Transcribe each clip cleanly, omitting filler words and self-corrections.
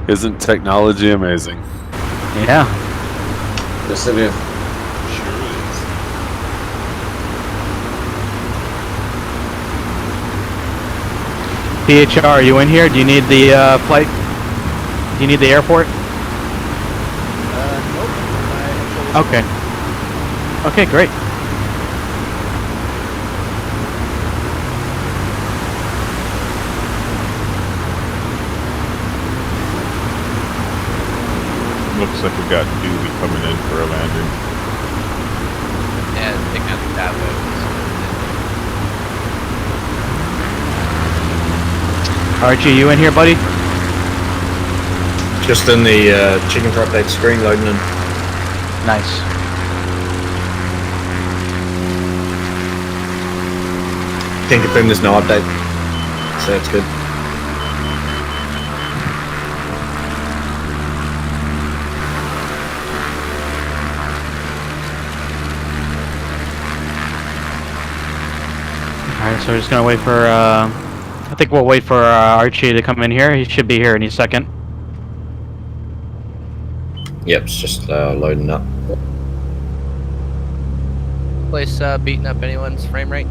Isn't technology amazing? Yeah. Yes, it is. PHR, are you in here? Do you need the flight? Do you need the airport? Nope. Okay. Okay, great. Looks like we got Doobie coming in for a landing. Yeah, pick up that way. Archie, you in here, buddy? Just in the chicken for update screen loading in. Nice. Can confirm there's no update. So that's good. Alright, so we're just gonna wait for, I think we'll wait for Archie to come in here. He should be here any second. Yep, it's just loading up. Place beating up anyone's frame rate?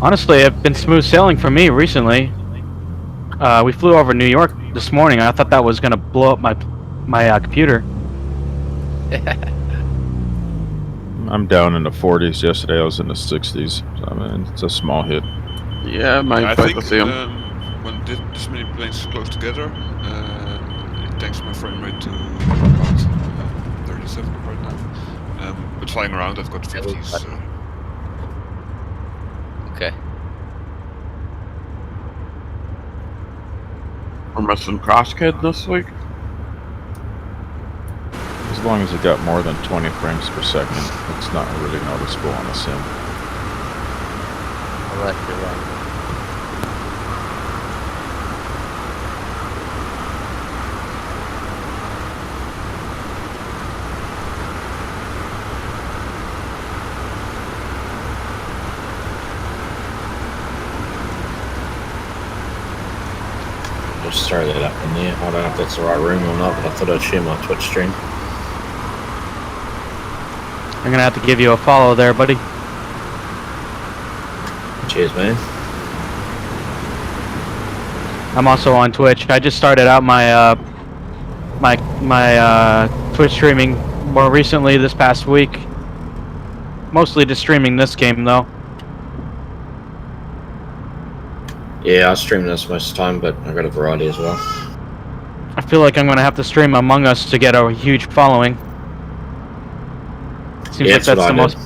Honestly, it's been smooth sailing for me recently. We flew over New York this morning. I thought that was gonna blow up my computer. I'm down in the 40s. Yesterday I was in the 60s. So, I mean, it's a small hit. Yeah, I think the same. when this many planes close together, it takes my frame rate to about 37 right now. But flying around, I've got 50s. So. Okay. We're missing Crash Kid this week. As long as it got more than 20 frames per second, it's not really noticeable on the sim. I'll let you run. Just throw that up in there. I don't know if that's the right room or not, but I thought I'd share my Twitch stream. I'm gonna have to give you a follow there, buddy. Cheers, man. I'm also on Twitch. I just started out my Twitch streaming more recently this past week. Mostly just streaming this game though. Yeah, I stream this most of the time, but I've got a variety as well. I feel like I'm gonna have to stream Among Us to get a huge following. Seems Yeah, like that's the most.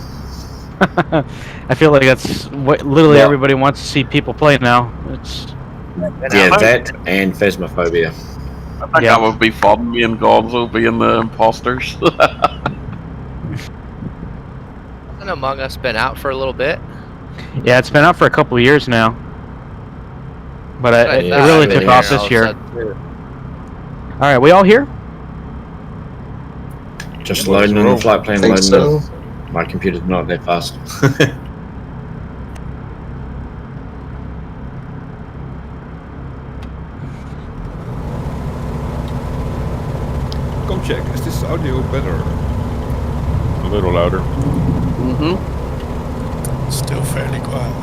I feel like that's what literally everybody wants to see people play now. It's Yeah, that and Phasmophobia. I think that would be fun, me and Gonzo being the imposters. Hasn't Among Us been out for a little bit? Yeah, it's been out for a couple of years now. But it really took off this year. Alright, we all here? Just loading in the flight plan, loading in. My computer's not that fast. Come check, is this audio better? A little louder. Mm-hmm. Still fairly quiet.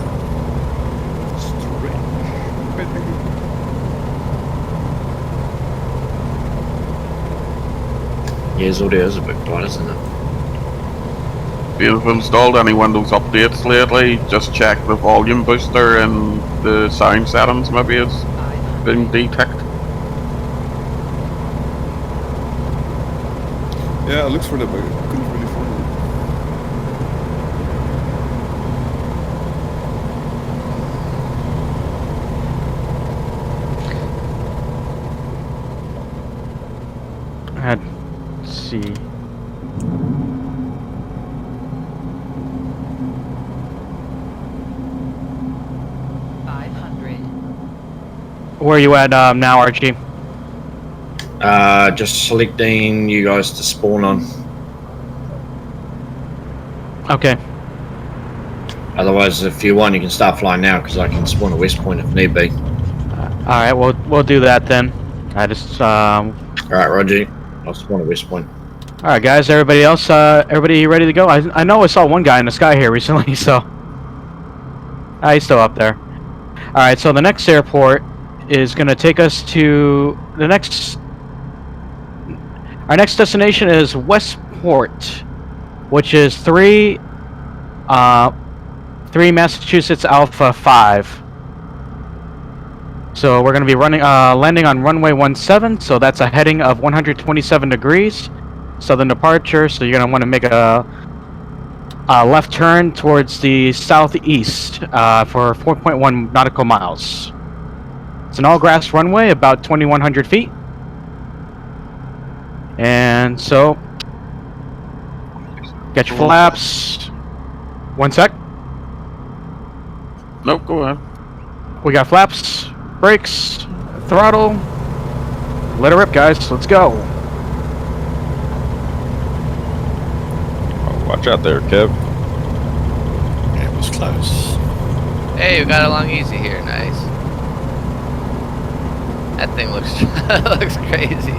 Yeah, his audio is a bit quiet, isn't it? If you've installed any Windows updates lately, just check the volume booster and the sound settings. Maybe it's been detected. Yeah, I looked for that, but I couldn't really find it. Let's see. Where are you at now, Archie? Just selecting you guys to spawn on. Okay. Otherwise, if you want, you can start flying now, because I can spawn at West Point if need be. All right, we'll do that then. I just Alright, Roger. I just want to West Point. all right, guys. Everybody else, everybody ready to go? I know I saw one guy in the sky here recently, so he's still up there. All right, so the next airport is going to take us to the next. Our next destination is Westport, which is 3 Massachusetts Alpha 5. So we're going to be landing on runway 17. So that's a heading of 127 degrees, southern departure. So you're going to want to make a left turn towards the southeast for 4.1 nautical miles. It's an all-grass runway, about 2,100 feet. And so, get your flaps. 1 sec. Nope, go ahead. We got flaps, brakes, throttle. Let it rip, guys. Let's go. Oh, watch out there, Kev. It was close. Hey, we got along easy here. Nice. That thing looks looks crazy.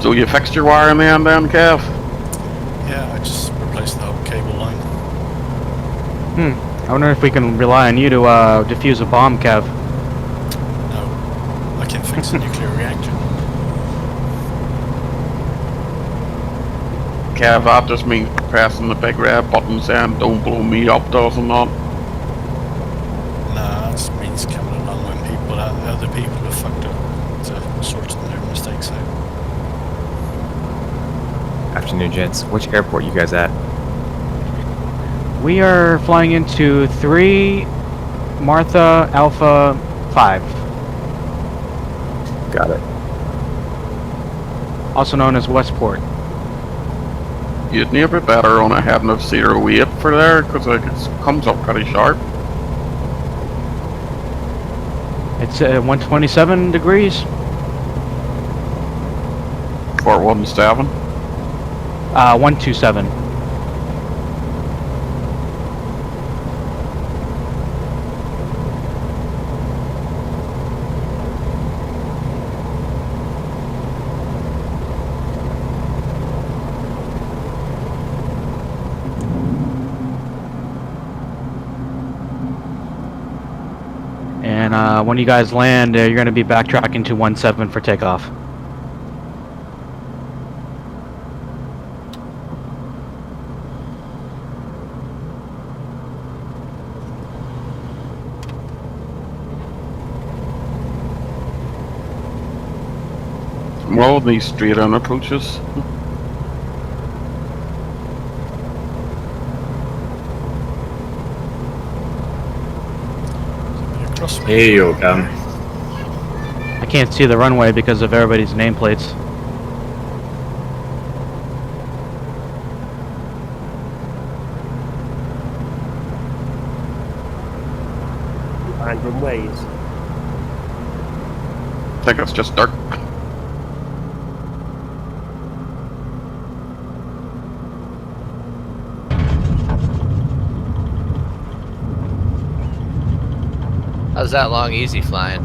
So you fixed your wire in the end then, Kev? Yeah, I just replaced the whole cable line. I wonder if we can rely on you to defuse a bomb, Kev. No, I can fix a nuclear reactor. Kev, that just means pressing the big red button saying don't blow me up, does it not? Nah, it means coming along when other people have fucked up to sort their mistakes out. Afternoon, gents. Which airport you guys at? We are flying into 3 Martha Alpha 5, Got it. also known as Westport. You'd need a bit better on a heading of 08 for there, because it comes up pretty sharp. It's 127 degrees. For 17. 127. And when you guys land, you're going to be backtracking to 17 for takeoff. Well, these straight on approaches. Here you go. I can't see the runway because of everybody's nameplates. Random ways. I think it's just dark. How's that long easy flying?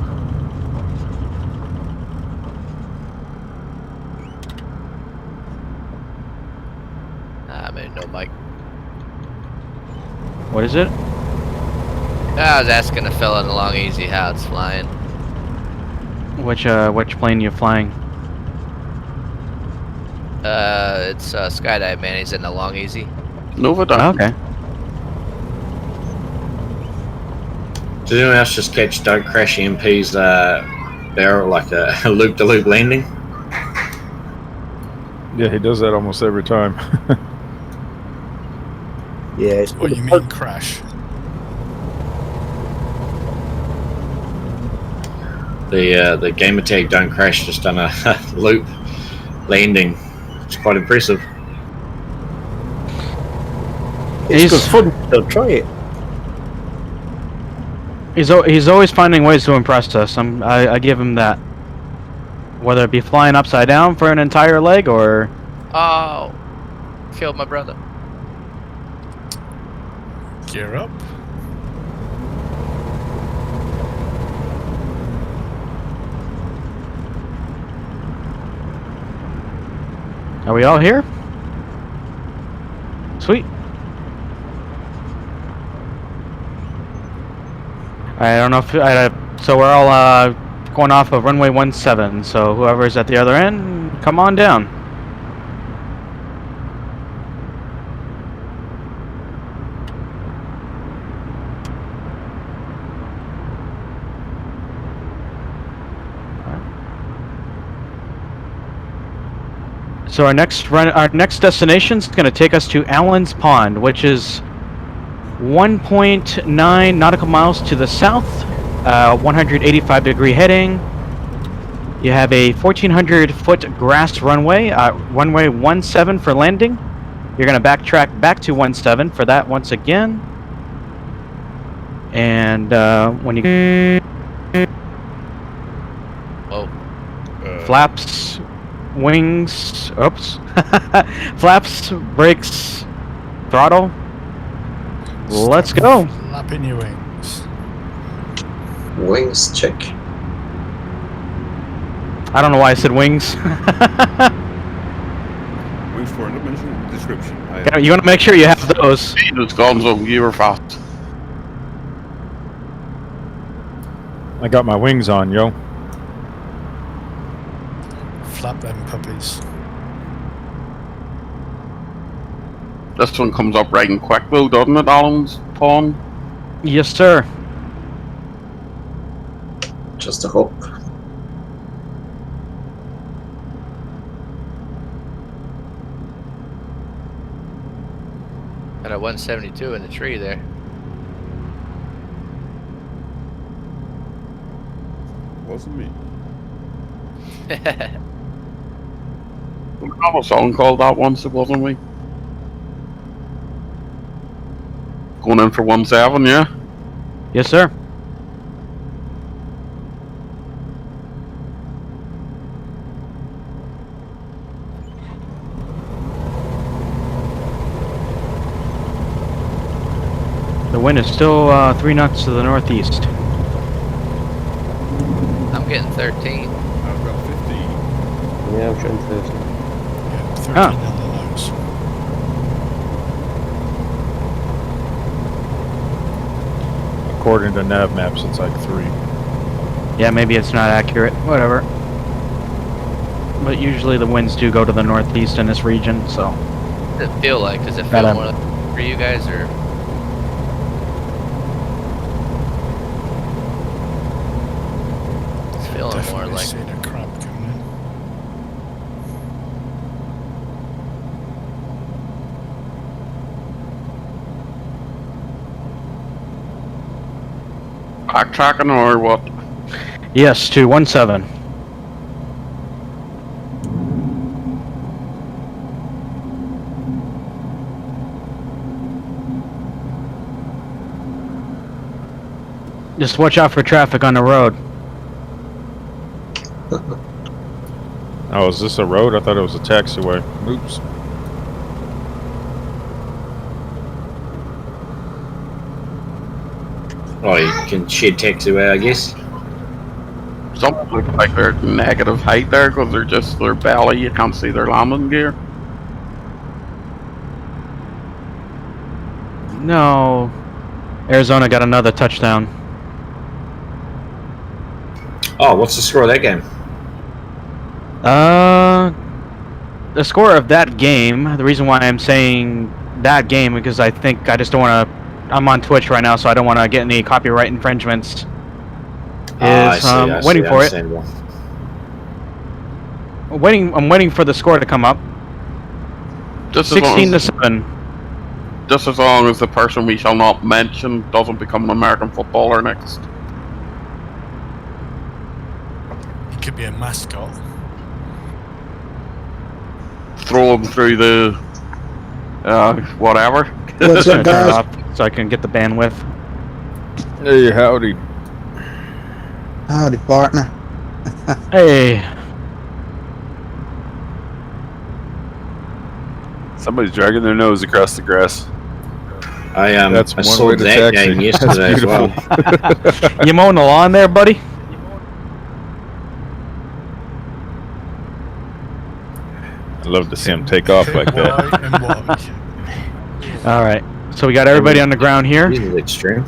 Maybe no mic. What is it? I was asking a fella in the long easy how it's flying. Which plane you flying? It's skydive man. He's in the long easy. Nova down. Okay. Did anyone else just catch DontCrashMP's barrel, like a loop-to-loop landing? Yeah, he does that almost every time. Yeah, it's What do you mean, crash? The gamer tag DontCrash just done a loop landing. It's quite impressive. It's good fun. They'll try it. He's always finding ways to impress us. I give him that. Whether it be flying upside down for an entire leg or... Oh, killed my brother. Gear up. Are we all here? Sweet. I don't know if so we're all going off of runway 17. So whoever's at the other end, come on down. So our next destination is going to take us to Allen's Pond, which is 1.9 nautical miles to the south, 185-degree heading. You have a 1,400-foot grass runway, runway 17 for landing. You're going to backtrack back to 17 for that once again. And when you... Whoa. Flaps, wings, oops. Flaps, brakes, throttle. Let's go. Flapping your wings. Wings check. I don't know why I said wings. Wings for not mentioned in the description. You want to make sure you have those. Jesus, Gonzo, you were fast. I got my wings on, yo. Flap them puppies. This one comes up right and quick though, doesn't it, Allen's Pond? Yes, sir. Just a hope. Got a 172 in the tree there. Wasn't me. We have a song called that once, wasn't we? Going in for 17, yeah? Yes, sir. The wind is still 3 knots to the northeast. I'm getting 13. I've got 15. Yeah, I'm trying 30. Yeah, 13 Ah. on the lows. According to nav maps, it's like 3. Yeah, maybe it's not accurate. Whatever. But usually the winds do go to the northeast in this region, so... What does it feel like? Does it Got feel him. more like for you guys, or...? It's feeling more Definitely like... seen a crab coming in. Backtracking or what? Yes, to 17. Just watch out for traffic on the road. Oh, is this a road? I thought it was a taxiway. Oops. Oh, you can shed taxiway, I guess. Some look like they're negative height there because they're just their belly. You can't see their landing gear. No. Arizona got another touchdown. Oh, what's the score of that game? The score of that game, the reason why I'm saying that game, because I think I just don't want to... I'm on Twitch right now, so I don't want to get any copyright infringements. I see, Waiting for it. understandable. I'm waiting for the score to come up. Just as long 16 to as, 7. just as long as the person we shall not mention doesn't become an American footballer next. He could be a mascot. Throw him through the whatever. What's up, Turn it guys? off so I can get the bandwidth. Hey, howdy. Howdy, partner. Hey. Somebody's dragging their nose across the grass. That's I one saw way to that taxi. game That's yesterday as well. beautiful. You mowing the lawn there, buddy? I'd love to see him take off like that. And walk. All right. So we got everybody on the ground here. This is extreme.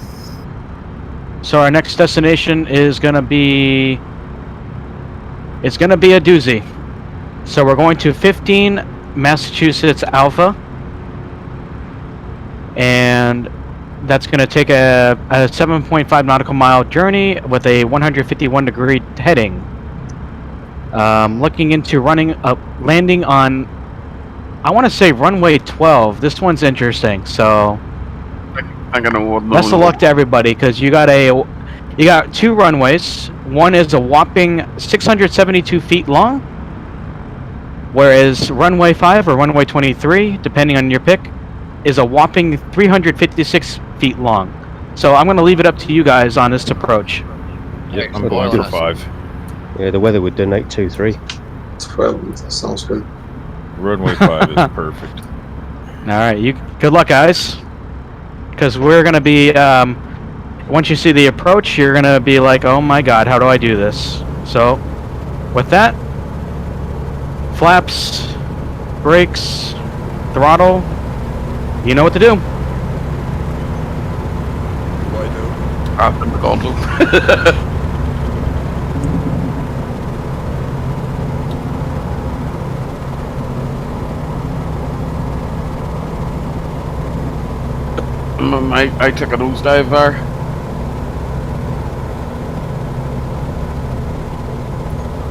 So our next destination is gonna be. It's gonna be a doozy. So we're going to 15 Massachusetts Alpha, and that's gonna take a 7.5 nautical mile journey with a 151 degree heading. Looking into landing on, I want to say runway 12. This one's interesting. So I'm gonna best of luck to everybody, because you got two runways. One is a whopping 672 feet long, whereas runway 5 or runway 23, depending on your pick, is a whopping 356 feet long. So I'm going to leave it up to you guys on this approach. Yep, I'm going for 5. Yeah, the weather would donate 2-3. 12, that sounds good. Runway 5 is perfect. All right, good luck, guys, because we're going to be once you see the approach, you're going to be like, oh my god, how do I do this? So with that, flaps, brakes, throttle, you know what to do. Up in the console. I took a nosedive there.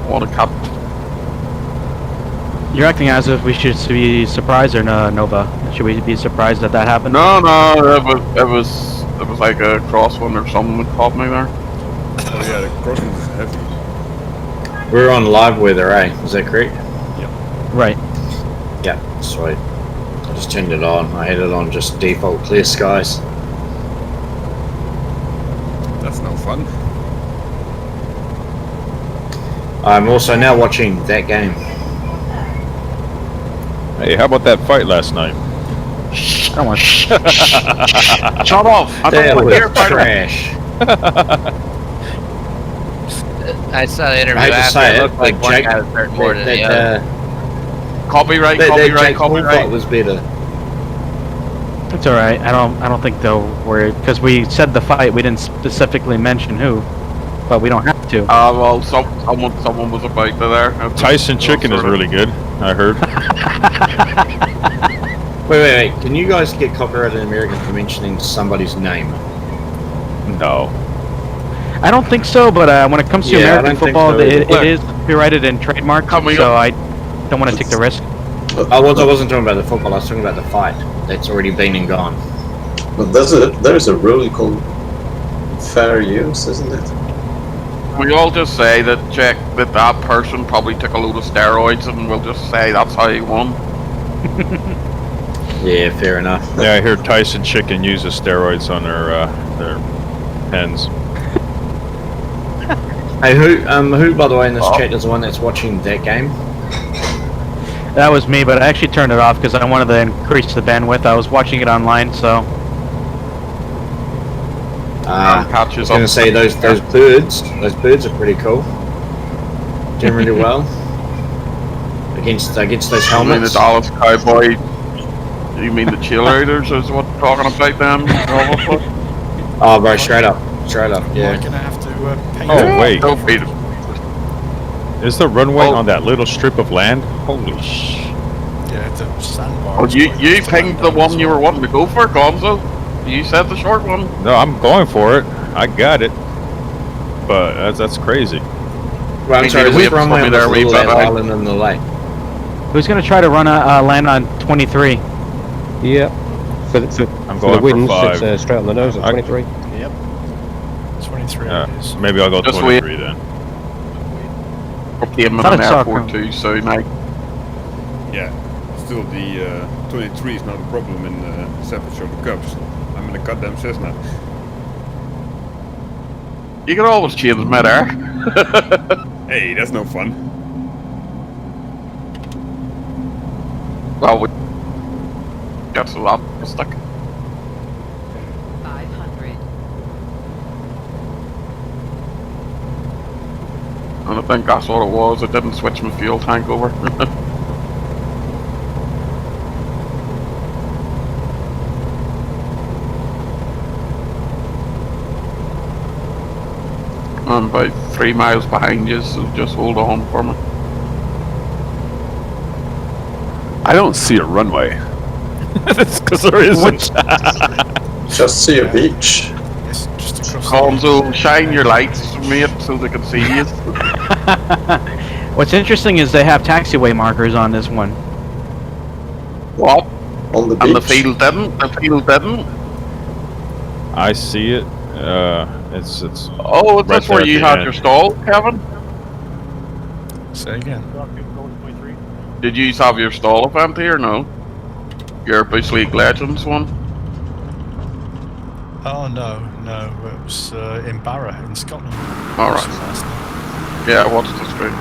What a cup. You're acting as if we should be surprised, or no, Nova? Should we be surprised that happened? No, it was like a crosswind or something that caught me there. Oh yeah, the crosswind is heavy. We're on live weather, eh? Is that correct? Right. Yeah, sweet. I just turned it on. I had it on just default clear skies. That's no fun. I'm also now watching that game. Hey, how about that fight last night? I don't want. Shut off! I That don't want was to hear about it. trash. I saw the interview I hate to after. say It it, looked like but one Jake, guy was hurting more than the that, other. Copyright, that copyright, Jake Paul fight copyright. was better. It's all right. I don't think they'll worry, because we said the fight. We didn't specifically mention who, but we don't have to. Well, someone was about there. Tyson Chicken is really good, I heard. Wait. Can you guys get copyrighted in America for mentioning somebody's name? No. I don't think so, but when it comes to Yeah, I American don't think football, so it either. is copyrighted and trademarked, so I don't want to take the risk. I wasn't talking about the football. I was talking about the fight that's already been and gone. But there's a rule called fair use, isn't it? We all just say that that person probably took a load of steroids, and we'll just say that's how he won. Yeah, fair enough. Yeah, I hear Tyson Chicken uses steroids on their pens. Hey, who by the way in this chat is the one that's watching that game? That was me, but I actually turned it off because I wanted to increase the bandwidth. I was watching it online, so. I was going to say those birds are pretty cool. Doing really well against those You mean the helmets. Dallas Cowboy? You mean the cheerleaders? Is what we're talking about them? Oh, bro, straight up, yeah. We're gonna have to paint Oh, wait. Don't beat it. Is the runway on that little strip of land? Holy sh... Yeah, it's a sandbar. Oh, you pinged the one you were wanting to go for, Gonzo. You said the short one. No, I'm going for it. I got it. But that's crazy. Well, I'm sorry, we who's runway on there, this we little better. island in the lake? Who's going to try to run a land on 23? Yeah. For I'm the going for winds, 5. it's straight on the nose at 23. Yep. 23 it is. Maybe I'll go Just 23 then. Okay, I'm Thought at an I saw airport a- too, so night. Yeah, still the 23 is not a problem in Staffordshire Cups. I'm in a goddamn Cessna. You can always change mid-air. Hey, that's no fun. Well, we got so optimistic. 500. And I think that's what it was. I didn't switch my fuel tank over. I'm about 3 miles behind you, so just hold on for me. I don't see a runway. That's because there isn't. Just see a beach. It's just across Conzo, shine your lights, mate, so they can see you. What's interesting is they have taxiway markers on this one. What? On the beach. And the field didn't? The field didn't? I see it. It's Oh, is right this where there at you the had end. your stall, Kevin? Say again. Did you have your stall event here? No. Your Bush League Legends one? Oh no, it was in Barra in Scotland. Alright. Yeah, I watched the stream.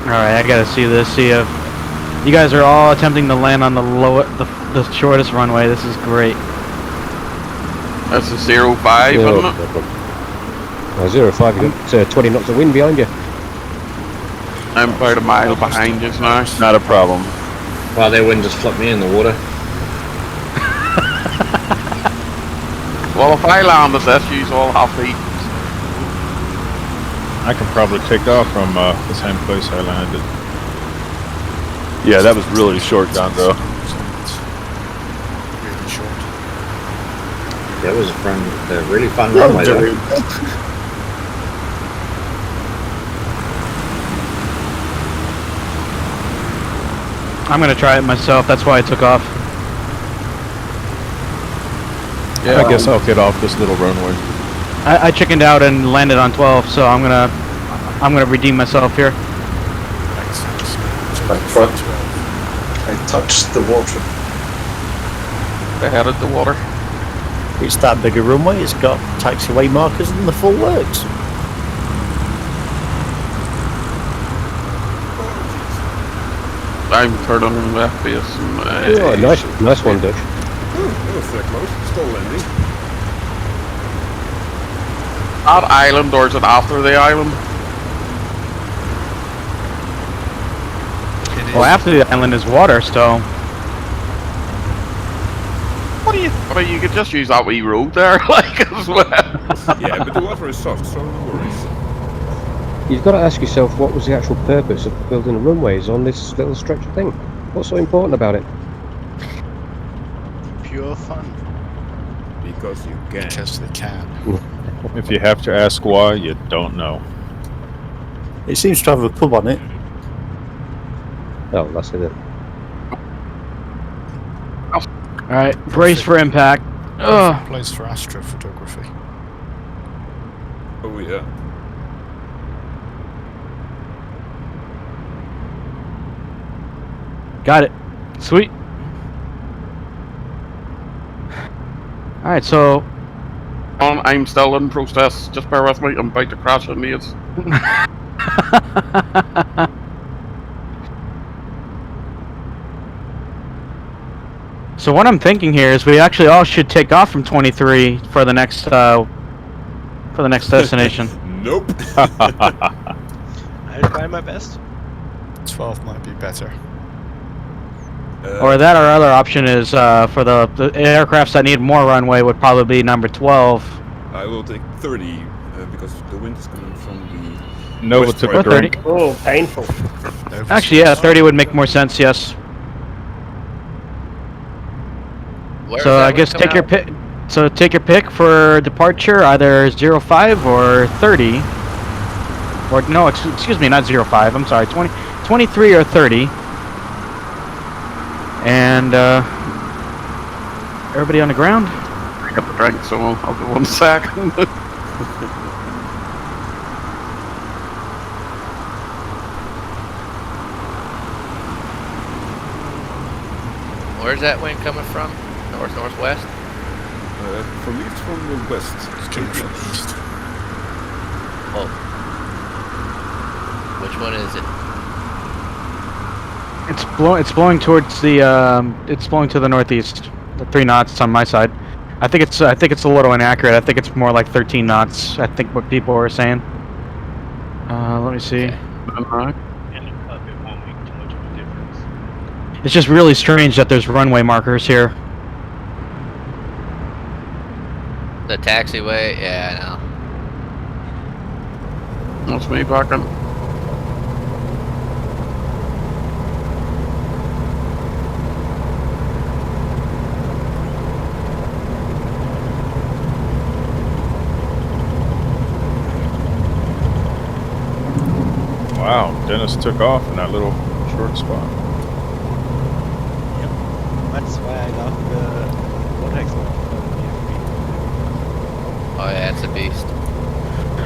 Alright, I gotta see this, see if... You guys are all attempting to land on the shortest runway. This is great. That's a 05, isn't it? 05, you got 20 knots of wind behind you. I'm about a mile behind you now. Not a problem. Well, their wind just flipped me in the water. Well, if I land at this, you all have to eat. I can probably take off from the same place I landed. Yeah, that was really short, Gonzo. Really short. That was a really fun runway though. I'm gonna try it myself, that's why I took off. Yeah, I guess I'll get off this little runway. I chickened out and landed on 12, so I'm gonna redeem myself here. My front. I touched the water. They headed the water. It's that bigger runway, it's got taxiway markers and the full works. I'm turning left base. Oh, nice one, Dutch. That was that close. Still landing. At island, or is it after the island? Well, after the island is water, so... What do you... I mean, you could just use that wee road there, like, as well. Yeah, but the water is soft, so no worries. You've got to ask yourself, what was the actual purpose of building the runways on this little stretch of thing? What's so important about it? Pure fun. Because you can. Because they can. If you have to ask why, you don't know. It seems to have a pub on it. Oh, that's it. Alright, brace for impact. Ugh. Place for astrophotography. Oh yeah. Got it. Sweet. Alright, so... I'm still in process. Just bear with me. I'm about to crash into you. So what I'm thinking here is we actually all should take off from 23 for the next destination. Nope. I try my best. 12 might be better. Or that or other option is for the aircrafts that need more runway would probably be number 12. I will take 30 because the wind is coming from the Nova Westport. took a drink. Oh, painful. Actually, yeah, 30 would make more sense, yes. Where's So that I one guess coming take your out? pick. So take your pick for departure, either 05 or 30. Or no, excuse me, not 05. I'm sorry, 23 or 30. And everybody on the ground. I got the drink, so I'll do 1 second. Where's that wind coming from? Northwest? For me, it's from the west. It's coming from the east. Oh. Which one is it? It's blowing towards the it's blowing to the northeast. The 3 knots on my side. I think it's a little inaccurate. I think it's more like 13 knots. I think what people were saying. Let me see. It's just really strange that there's runway markers here. The taxiway? Yeah, I know. That's me talking. Wow, Dennis took off in that little short spot. That's why I love the Rotax one. Oh yeah, it's a beast.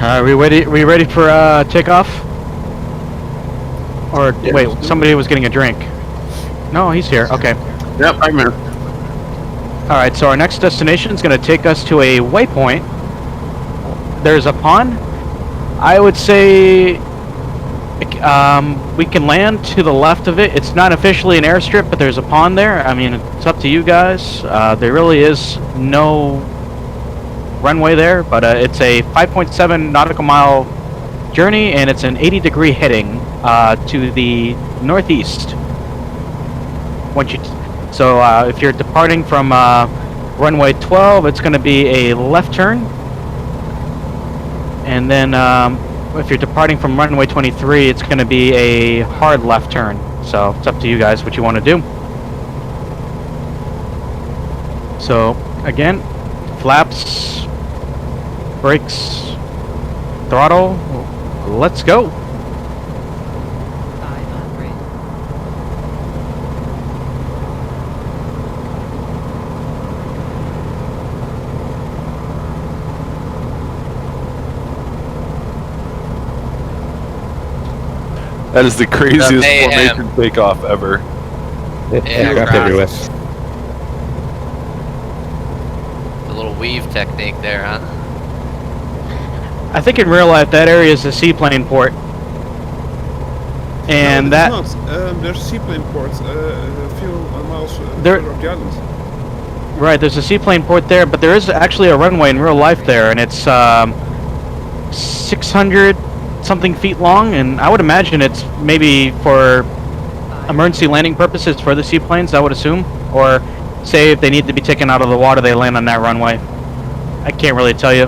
Are we ready for takeoff? Or Yeah, wait, somebody was getting a drink. No, he's here. Okay. Yep, I'm here. All right. So our next destination is going to take us to a waypoint. There's a pond. I would say we can land to the left of it. It's not officially an airstrip, but there's a pond there. I mean, it's up to you guys. There really is no runway there, but it's a 5.7 nautical mile journey, and it's an 80-degree heading to the northeast. So if you're departing from runway 12, it's going to be a left turn, and then if you're departing from runway 23, it's going to be a hard left turn. So it's up to you guys what you want to do. So again, flaps, brakes, throttle, let's go. That is the craziest formation takeoff ever. Aircraft everywhere. The little weave technique there, huh? I think in real life that area is a seaplane port. And no, it's not. There's seaplane ports a few miles further up the island. Right, there's a seaplane port there, but there is actually a runway in real life there, and it's 600 something feet long, and I would imagine it's maybe for emergency landing purposes for the seaplanes, I would assume, or say if they need to be taken out of the water, they land on that runway. I can't really tell you.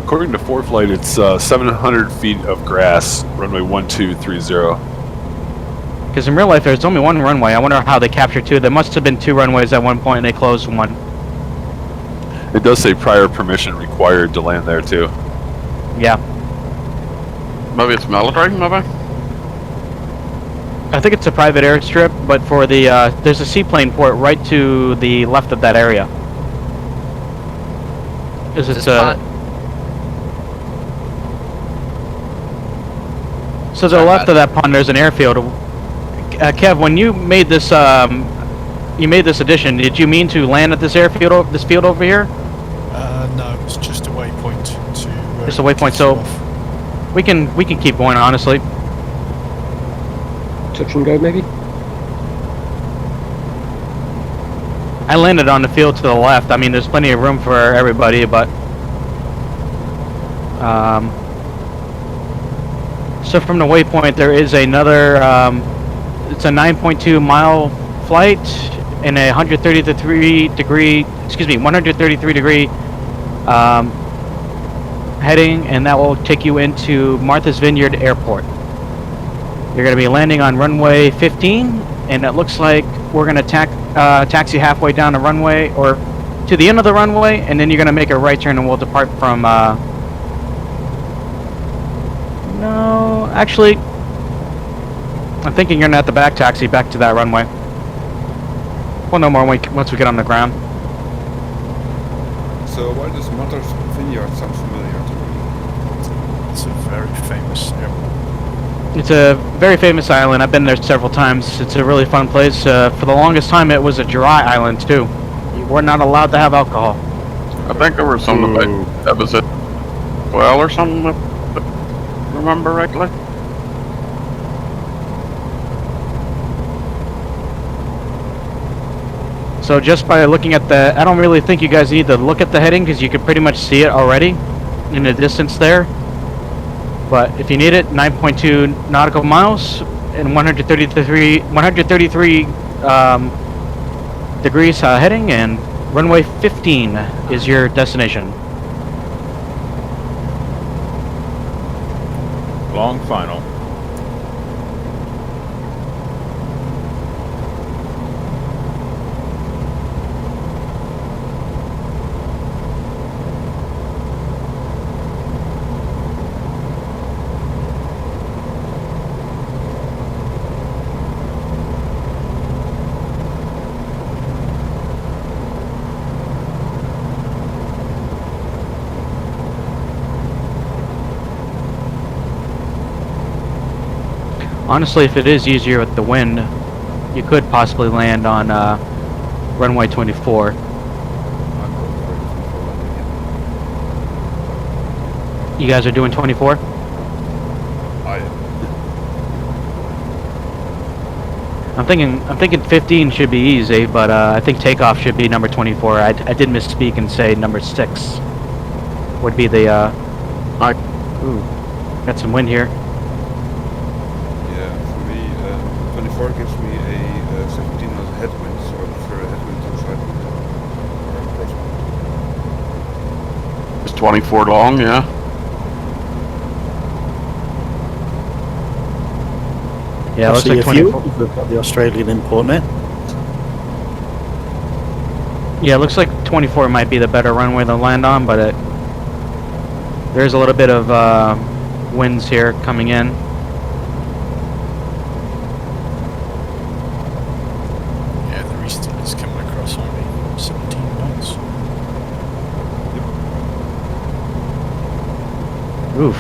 According to ForeFlight, it's 700 feet of grass, runway 1230. Because in real life, there's only one runway. I wonder how they captured two. There must have been two runways at one point, and they closed one. It does say prior permission required to land there, too. Yeah. Maybe it's military, maybe? I think it's a private airstrip, but for the, there's a seaplane port right to the left of that area. Is it, So to the left of that pond, there's an airfield. Kev, when you made this addition, did you mean to land at this airfield, this field over here? No, it's just a waypoint to. Just a waypoint, so we can keep going. Honestly. Touch and go, maybe. I landed on the field to the left. I mean, there's plenty of room for everybody, but so from the waypoint, there is another. It's a 9.2 mile flight and a 133 degree heading, and that will take you into Martha's Vineyard Airport. You're going to be landing on runway 15, and it looks like we're going to taxi halfway down the runway, or to the end of the runway, and then you're going to make a right turn, and we'll depart from. No, actually, I'm thinking you're going to have to back taxi back to that runway. Well, no more once we get on the ground. So why does Martha's Vineyard sound familiar to me? It's a very famous airport. It's a very famous island. I've been there several times. It's a really fun place. For the longest time, it was a dry island too. You we're not allowed to have alcohol. I think there was something about that was it 12 or something, if I remember rightly. So just by looking at the, I don't really think you guys need to look at the heading because you can pretty much see it already in the distance there. But if you need it, 9.2 nautical miles and 133 degrees heading, and runway 15 is your destination. Long final. Honestly, if it is easier with the wind, you could possibly land on runway 24. You guys are doing 24? I'm thinking 15 should be easy, but I think takeoff should be number 24. I did misspeak and say number 6 would be the ooh, got some wind here. 24 gives me a 17 knots headwind, so I prefer a headwind to a side wind. It's 24 long, yeah. Yeah, it looks like 24. We've got the Australian import now. Yeah, it looks like 24 might be the better runway to land on, but there's a little bit of winds here coming in. Is coming across only 17 knots. Oof.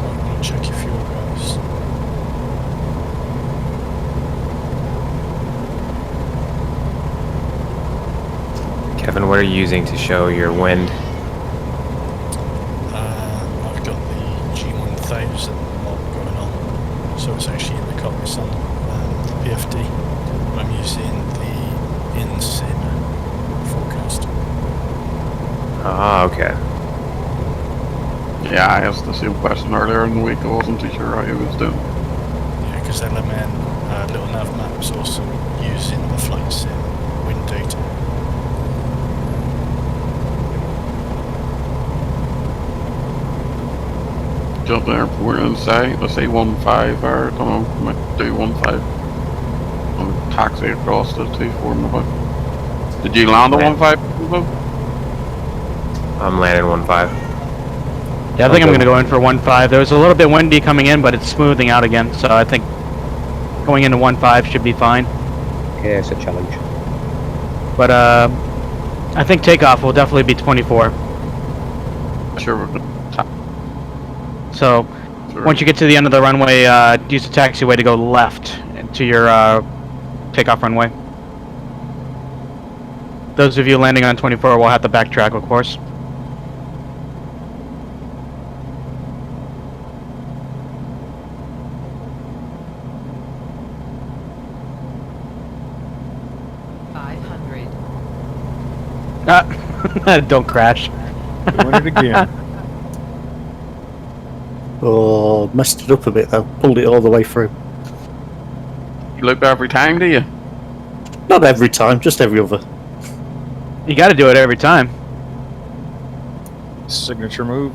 I'm gonna check your fuel, guys. Kevin, what are you using to show your wind? I've got the G1000 mod going on, so it's actually in the cockpit on the PFD. I'm using the in-sim forecast. Ah, okay. Yeah, I asked the same question earlier in the week. I wasn't too sure how he was doing. Yeah, because LMN little nav maps also using the flight sim wind data. Jump the airport and say, let's say 15, or I don't know, might do 15. And taxi across the 24 maybe. Did you land a 15? I'm landing 15. Yeah, I think I'm going to go in for 15. There was a little bit windy coming in, but it's smoothing out again, so I think going into 15 should be fine. Yeah, it's a challenge. But I think takeoff will definitely be 24. Sure. So once you get to the end of the runway, use the taxiway to go left to your takeoff runway. Those of you landing on 24 will have to backtrack, of course. Don't crash. Doing it again. Oh, messed it up a bit though. Pulled it all the way through. You loop every time, do you? Not every time, just every other. You got to do it every time. Signature move.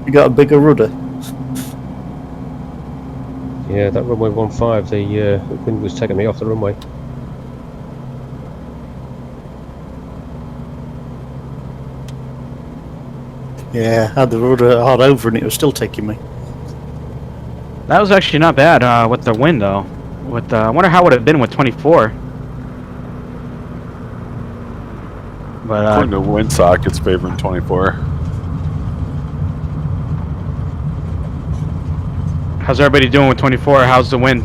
You got a bigger rudder. Yeah, that runway 15, the wind was taking me off the runway. Yeah, I had the rudder hard over and it was still taking me. That was actually not bad with the wind, though. With I wonder how it would have been with 24. But According to Windsock, it's favoring 24. how's everybody doing with 24? How's the wind?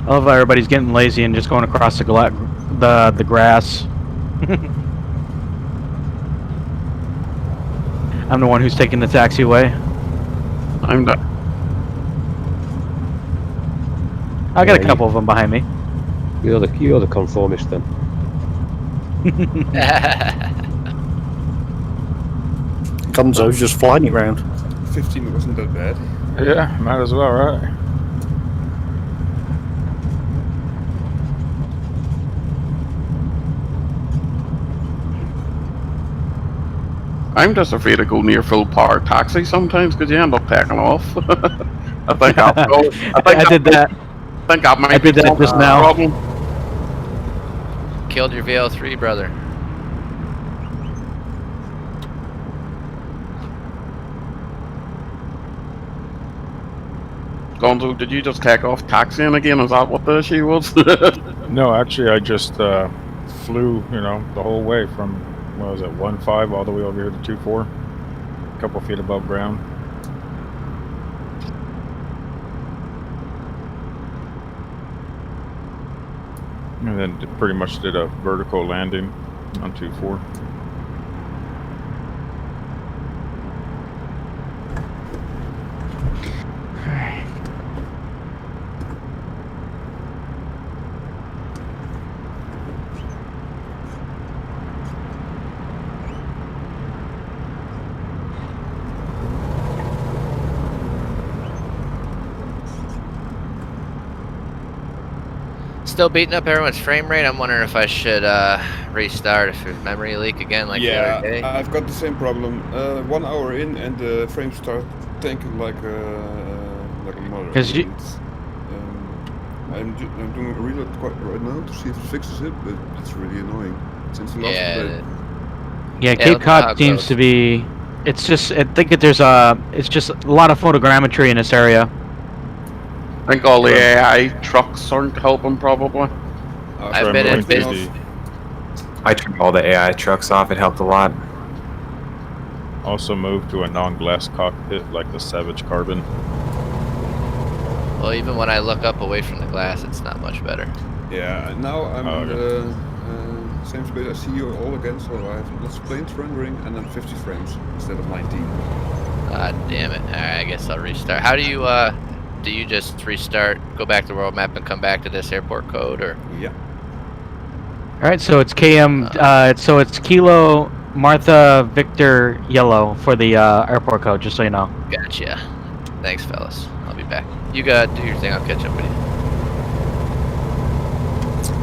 I love how everybody's getting lazy and just going across the grass. I'm the one who's taking the taxiway. I'm the. I got a couple of them behind me. You're the conformist then. Gonzo's just flying around. 15 wasn't that bad. Yeah, might as well, right? I'm just afraid to go near full power taxi sometimes because you end up taking off. I think I'll go. I did that. I think I might. I did that just now. Problem. Killed your VL3, brother. Gonzo, did you just take off taxiing again? Is that what the issue was? No, actually, I just flew, the whole way from, what was it, 1.5 all the way over here to 2.4, a couple feet above ground. And then pretty much did a vertical landing on 2.4. Still beating up everyone's frame rate. I'm wondering if I should restart if there's memory leak again like the other day. I've got the same problem. 1 hour in and the frames start tanking like a mother. Because you. I'm doing a reload right now to see if it fixes it, but it's really annoying. Since the last update. Yeah, Cape Cod seems to be. It's just. I think that there's it's just a lot of photogrammetry in this area. I think all the AI trucks aren't helping, probably. I've been in business. I turned all the AI trucks off. It helped a lot. Also moved to a non-glass cockpit like the Savage Carbon. Well, even when I look up away from the glass, it's not much better. Yeah, now I'm in the same space. I see you all again, so I have lots of planes rendering and then 50 frames instead of 19. God damn it. Alright, I guess I'll restart. How do you, do you just restart, go back to world map and come back to this airport code, or? Yeah. Alright, so it's KM, so it's Kilo Martha Victor Yellow for the airport code, just so you know. Gotcha. Thanks, fellas. I'll be back. You gotta do your thing, I'll catch up with you.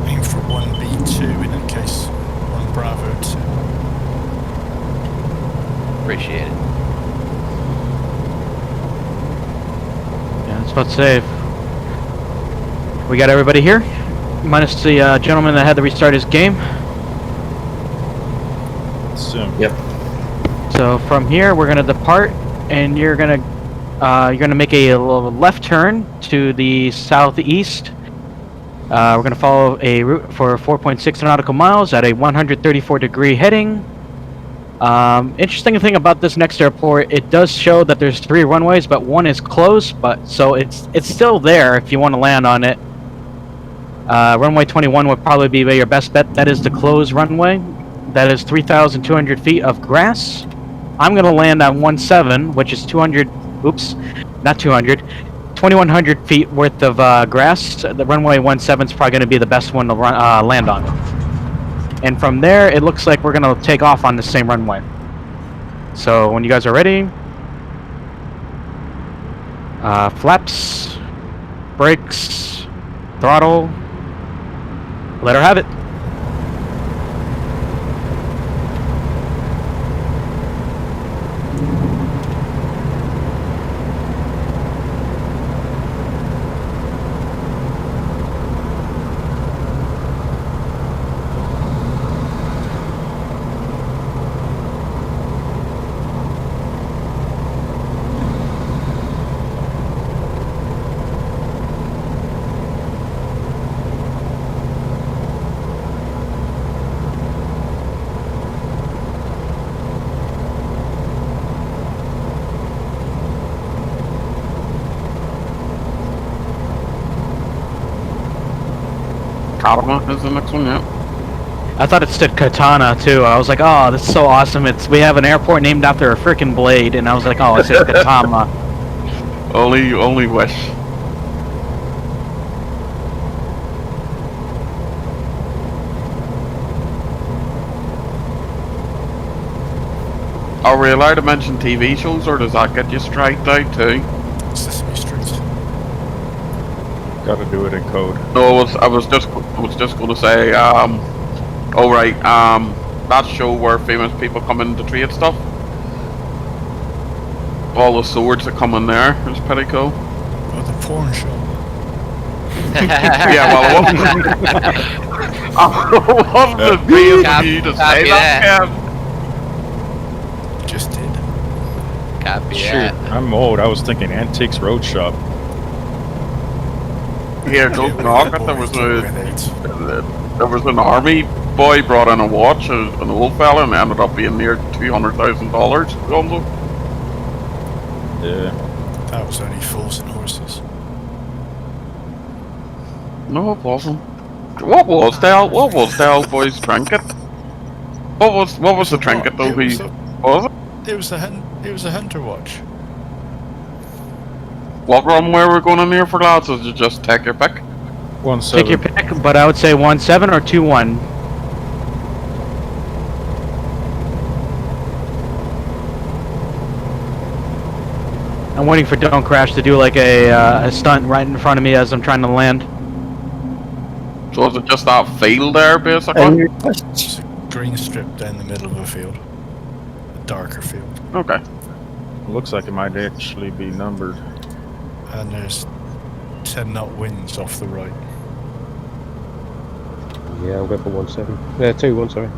Aim for 1B2 in case 1 Bravo 2. Appreciate it. Yeah, that's about to say. We got everybody here, minus the gentleman that had to restart his game. Soon. Yep. So from here, we're gonna depart, and you're gonna make a little left turn to the southeast. We're gonna follow a route for 4.6 nautical miles at a 134-degree heading. Interesting thing about this next airport, it does show that there's 3 runways, but one is closed. But so it's still there if you want to land on it. Runway 21 would probably be your best bet. That is the closed runway. That is 3,200 feet of grass. I'm gonna land on 17, which is 200. Oops, not 200. 2,100 feet worth of grass. The runway 17 is probably going to be the best one to land on. And from there, it looks like we're going to take off on the same runway. So when you guys are ready, flaps, brakes, throttle, let her have it. Katama is the next one, yeah. I thought it said Katana too. I was like, oh, this is so awesome. We have an airport named after a freaking blade, and I was like, oh, it says Katama. Only wish. Are we allowed to mention TV shows, or does that get you striked out too? Sesame Street. Got to do it in code. No, I was just going to say, oh right, that show where famous people come in to trade stuff. All the swords that come in there is pretty cool. Oh, the porn show. Yeah, well, it wasn't as big of you to say that, Kev. Just did. Copy Shoot, that. I'm old. I was thinking Antiques Roadshop. Here, don't knock it. There was an army boy brought in a watch, an old fella, and ended up being near $200,000. Yeah. That was only fools and horses. No, it wasn't. What was the old boy's trinket? What was the trinket though? Was it? It was a hunter watch. What runway were we going in here for, lads? Or did you just take your pick? 1-7. Take your pick, but I would say 1-7 or 2-1. I'm waiting for DontCrash to do like a stunt right in front of me as I'm trying to land. So is it just that field there, basically? It's a green strip down the middle of a field. A darker field. Okay. Looks like it might actually be numbered. And there's 10 knot winds off the right. Yeah, I'll go for 1-7. Yeah, 2-1, sorry.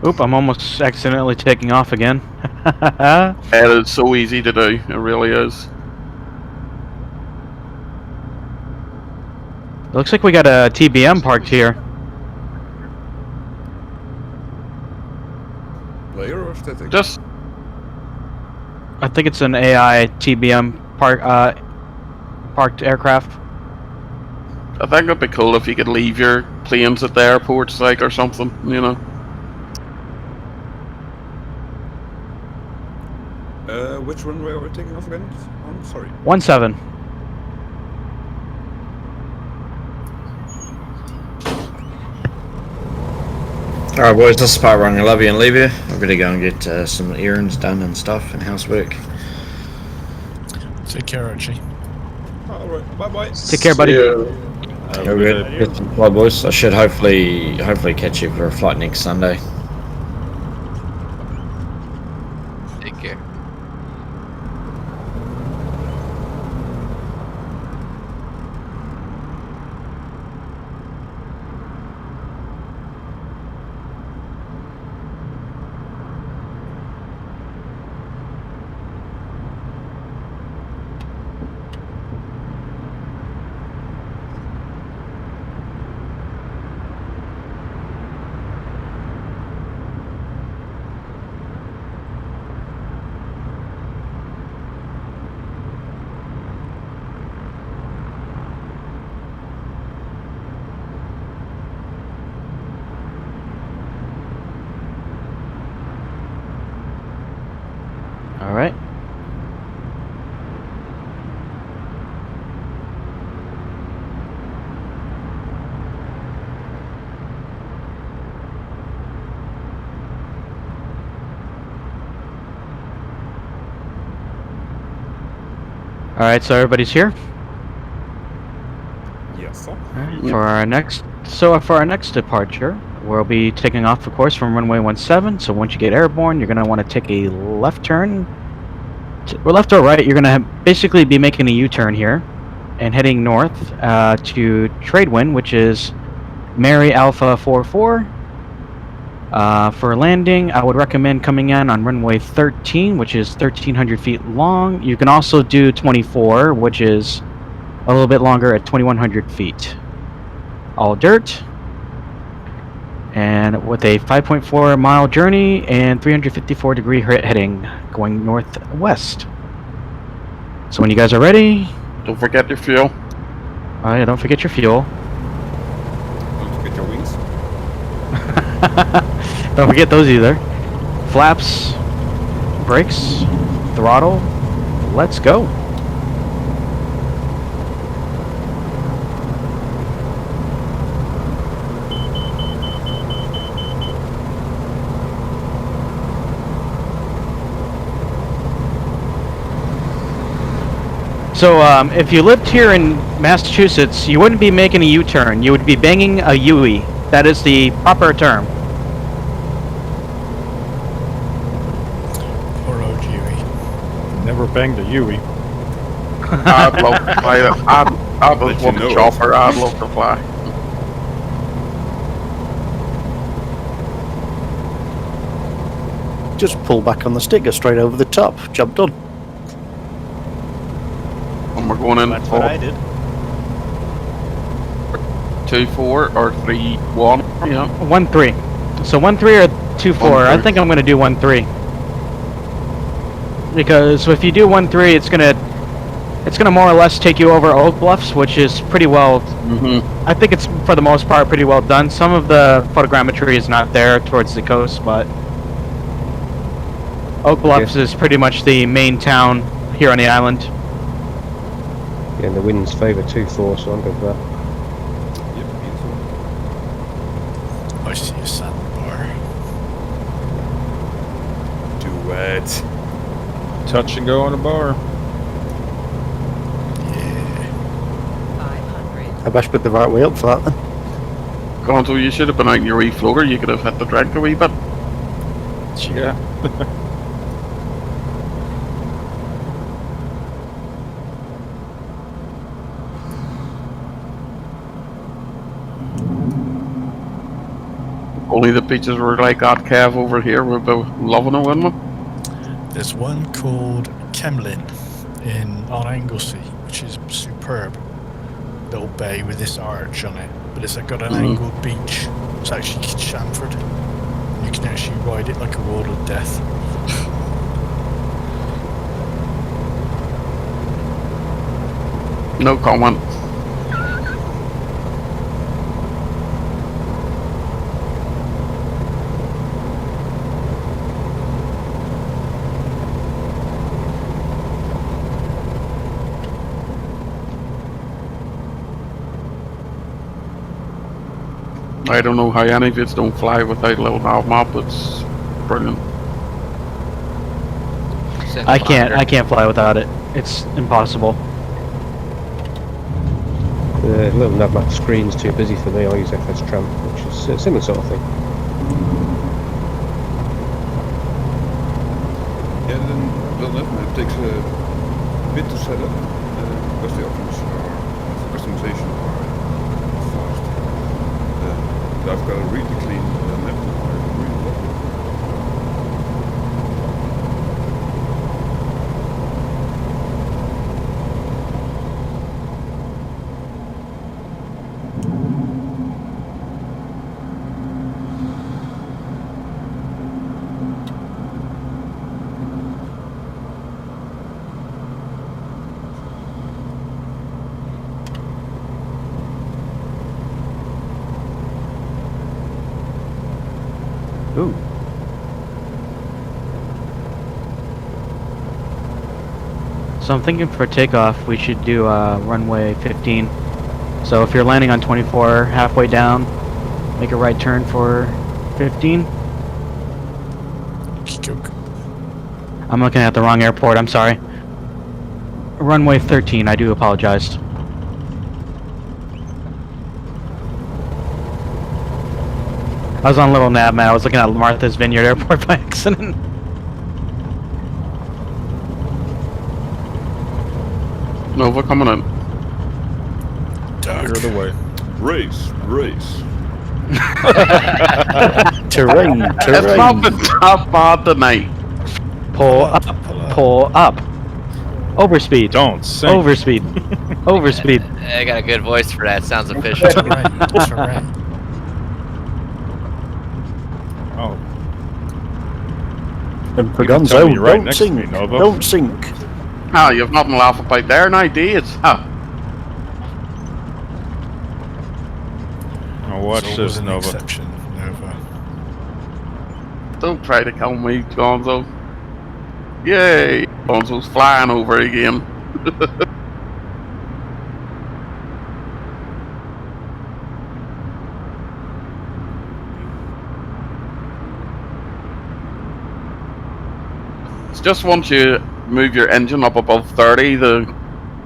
Oop, I'm almost accidentally taking off again. It is so easy to do, it really is. Looks like we got a TBM parked here. Player or static? Just I think it's an AI TBM parked aircraft. I think it'd be cool if you could leave your planes at the airports, like, or something, you know. Which runway are we taking off again? I'm sorry. 1-7. Alright boys, this is part where I'm gonna love you and leave you. I'm gonna go and get some errands done and stuff and housework. Take care, Archie. Alright, bye bye. Take care, buddy. All good. Get some flight, boys. I should hopefully catch you for a flight next Sunday. Take care. Alright, so everybody's here? Yes, sir. Alright, for our next departure, we'll be taking off, of course, from runway 17. So once you get airborne, you're going to want to take a left turn. Or left or right, you're going to basically be making a U-turn here and heading north to Tradewind, which is Mary Alpha 44. For landing, I would recommend coming in on runway 13, which is 1,300 feet long. You can also do 24, which is a little bit longer at 2,100 feet. All dirt. And with a 5.4 mile journey and 354 degree heading going northwest. So when you guys are ready... Don't forget your fuel. Yeah, don't forget your fuel. Don't forget your wings. Don't forget those either. Flaps, brakes, throttle. Let's go. So, if you lived here in Massachusetts, you wouldn't be making a U-turn. You would be banging a UE. That is the proper term. Poor old Huey. Never banged a Yui. I'd love to fly it. I'd love to chopper. I'd love to fly. Just pull back on the sticker straight over the top. Job done. And we're going in That's for what I did. 2-4 or 3-1. Yeah. 1-3. So 1-3 or 2-4. I think I'm going to do 1-3. Because if you do 1-3, it's gonna more or less take you over Oak Bluffs, which is pretty well. I think it's for the most part pretty well done. Some of the photogrammetry is not there towards the coast, but Oak Bluffs is pretty much the main town here on the island. Yeah, and the winds favour 2-4, so I'm good for that. I see a sandbar. Do it. Touch and go on a bar. I best put the right way up for that then. Gonzo, you should have been out in your wee floater. You could have hit the drag a wee bit. Yeah. Only the beaches were like that cave over here. We'd be loving it, wouldn't we? There's one called Kemlin on Anglesey, which is superb. Little bay with this arch on it, but it's got an angled beach. It's actually chamfered. You can actually ride it like a wall of death. No comment. I don't know how any of it don't fly without a little nav map. It's brilliant. I can't fly without it. It's impossible. The little nav map screen's too busy for me. I use FS Tramp, which is a similar sort of thing. Yeah, then the nav map takes a bit to set up because the options are customization are fast. I've got a really clean map now. I really love it. Ooh. So I'm thinking for takeoff, we should do runway 15. So if you're landing on 24, halfway down, make a right turn for 15. I'm looking at the wrong airport, I'm sorry. runway 13. I do apologize. I was on Little Nav, man. I was looking at Martha's Vineyard Airport by accident. Nova coming in. Clear the way. Race. Terrain. It's not the top part tonight. Pull up. Pull up. Overspeed. Don't sink. Overspeed. Overspeed. I got a good voice for that. Sounds official. Terrain. Oh, And tell Pagonzo, me right don't next to sink. me, Nova. Don't sink. Ah, you've nothing to laugh about there now, do you? Ah. now watch It's this, always an Nova. exception, Nova. Don't try to kill me, Gonzo. Yay! Gonzo's flying over again. It's just once you move your engine up above 30, the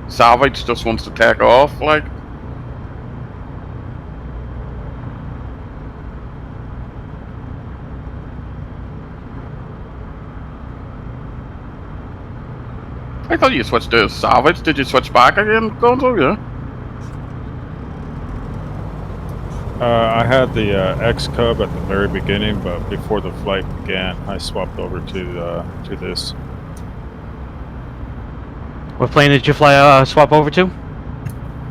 salvage just wants to take off, like. I thought you switched to salvage. Did you switch back again, Gonzo? Yeah. I had the X-Cub at the very beginning, but before the flight began, I swapped over to this. What plane did you fly? Swap over to?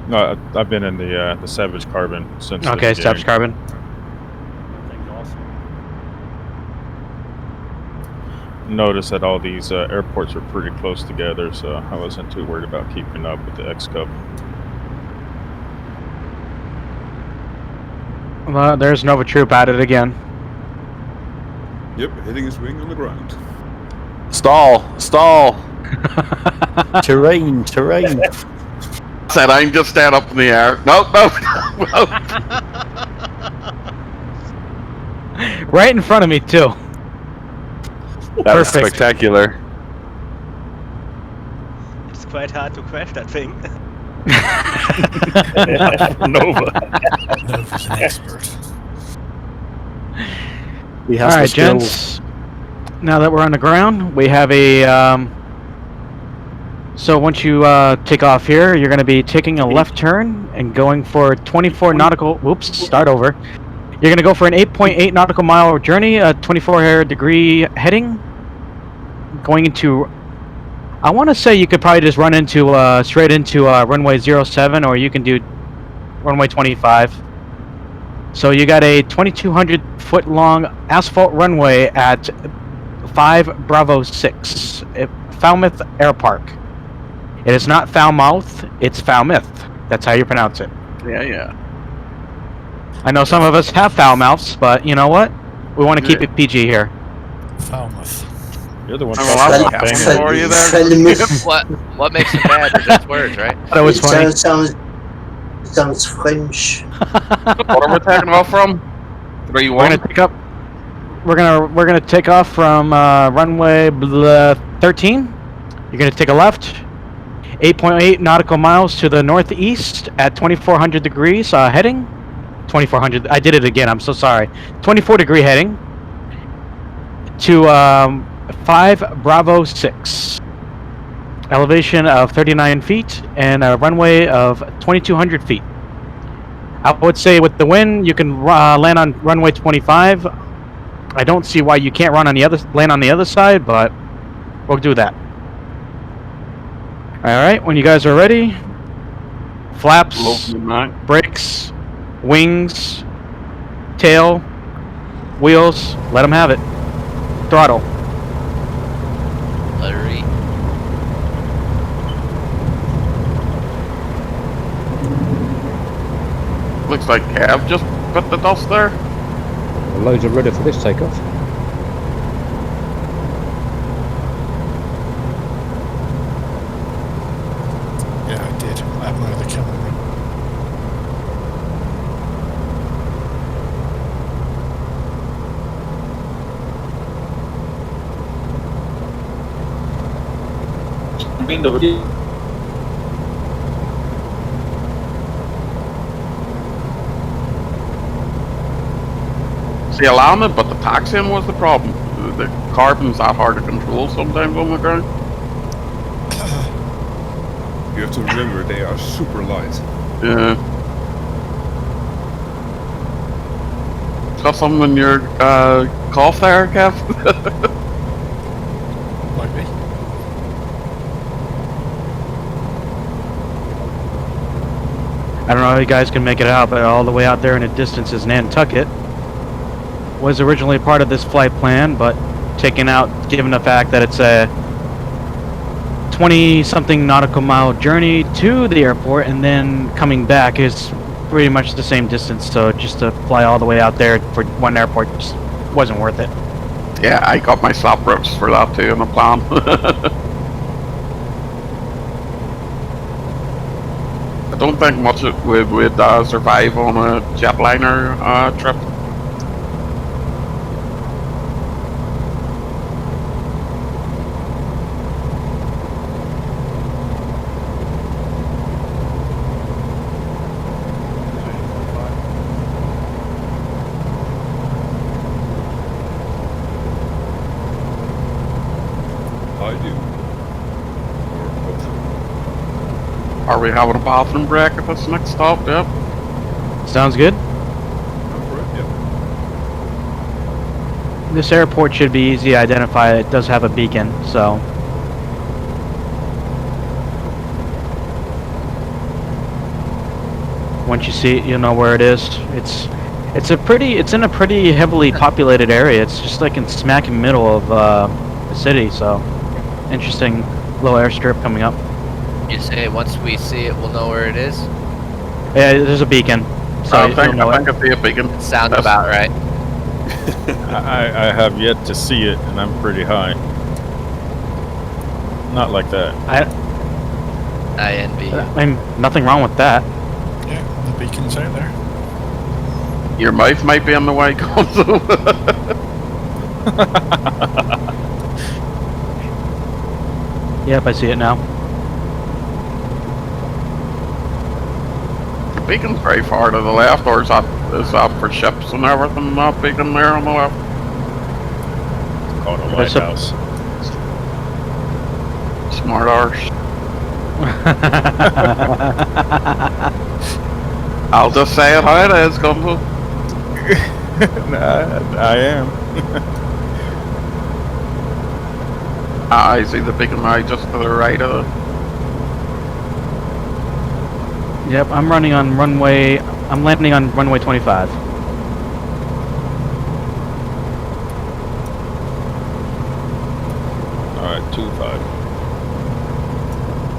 No, I've been in the Savage Carbon since. the Okay, beginning. Savage Carbon. Noticed that all these airports were pretty close together, so I wasn't too worried about keeping up with the X-Cub. There's Nova Troop at it again. Yep, hitting his wing on the ground. Stall. Terrain. Said I'm just stand up in the air. No. Right in front of me too. That was Perfect. spectacular. It's quite hard to crash that thing. Nova. Nova's an expert. He has All the right, skills. gents. Now that we're on the ground, we have a. So once you take off here, you're going to be taking a left turn and going for 24 nautical. Whoops, start over. You're going to go for an 8.8 nautical mile journey, 24-degree heading, going into. I want to say you could probably just run into straight into runway 07, or you can do runway 25. So you got a 2,200 foot long asphalt runway at 5 Bravo 6, Falmouth Airpark. It is not Falmouth, it's Falmouth. That's how you pronounce it. Yeah. I know some of us have foul mouths, but you know what? We want to keep it PG here. Falmouth. You're the one I'm talking allowed about to banging. for you there. What makes it bad is its words, right? That was funny. Sounds French. What are we taking off from? 3-1. We're gonna take up. We're gonna take off from runway 13. You're gonna take a left, 8.8 nautical miles to the northeast at 2,400 degrees heading. 2,400. I did it again. I'm so sorry. 24-degree heading to 5 Bravo 6. Elevation of 39 feet and a runway of 2,200 feet. I would say with the wind, you can land on runway 25. I don't see why you can't land on the other side, but we'll do that. All right, when you guys are ready, flaps, brakes, wings, tail, wheels, let them have it. Throttle. Lottery. Looks like Cav just put the dust there. The loads are ready for this takeoff. Yeah, I did. I have my other camera. See, I landed, but the taxiing was the problem. The carbon's that hard to control sometimes on the ground. You have to remember, they are super light. Yeah. Got something in your cough there, Kev? Might be. I don't know how you guys can make it out, but all the way out there in the distance is Nantucket. Was originally part of this flight plan, but taken out given the fact that it's a 20-something nautical mile journey to the airport, and then coming back is pretty much the same distance, so just to fly all the way out there for one airport just wasn't worth it. Yeah, I got my slap rips for that too in the plan. I don't think much would survive on a jetliner trip. Are we having a bathroom break at this next stop? Yep. Sounds good. This airport should be easy to identify. It does have a beacon, so. Once you see it, you'll know where it is. It's in a pretty heavily populated area. It's just like in smack in the middle of the city, so interesting little airstrip coming up. You say once we see it, we'll know where it is? Yeah, there's a beacon. So I think it'll be a beacon. It sounds about right. I have yet to see it, and I'm pretty high. Not like that. I envy you. I mean, nothing wrong with that. Yeah, the beacon's out there. Your mouth might be on the way, Gonzo. Yep, I see it now. The beacon's very far to the left, or is that for ships and everything, that beacon there on the left? It's called a lighthouse. Smart arse. I'll just say it how it is, Gonzo. Nah, I am. I see the beacon right just to the right of it. Yep, I'm landing on runway 25. Alright, 25.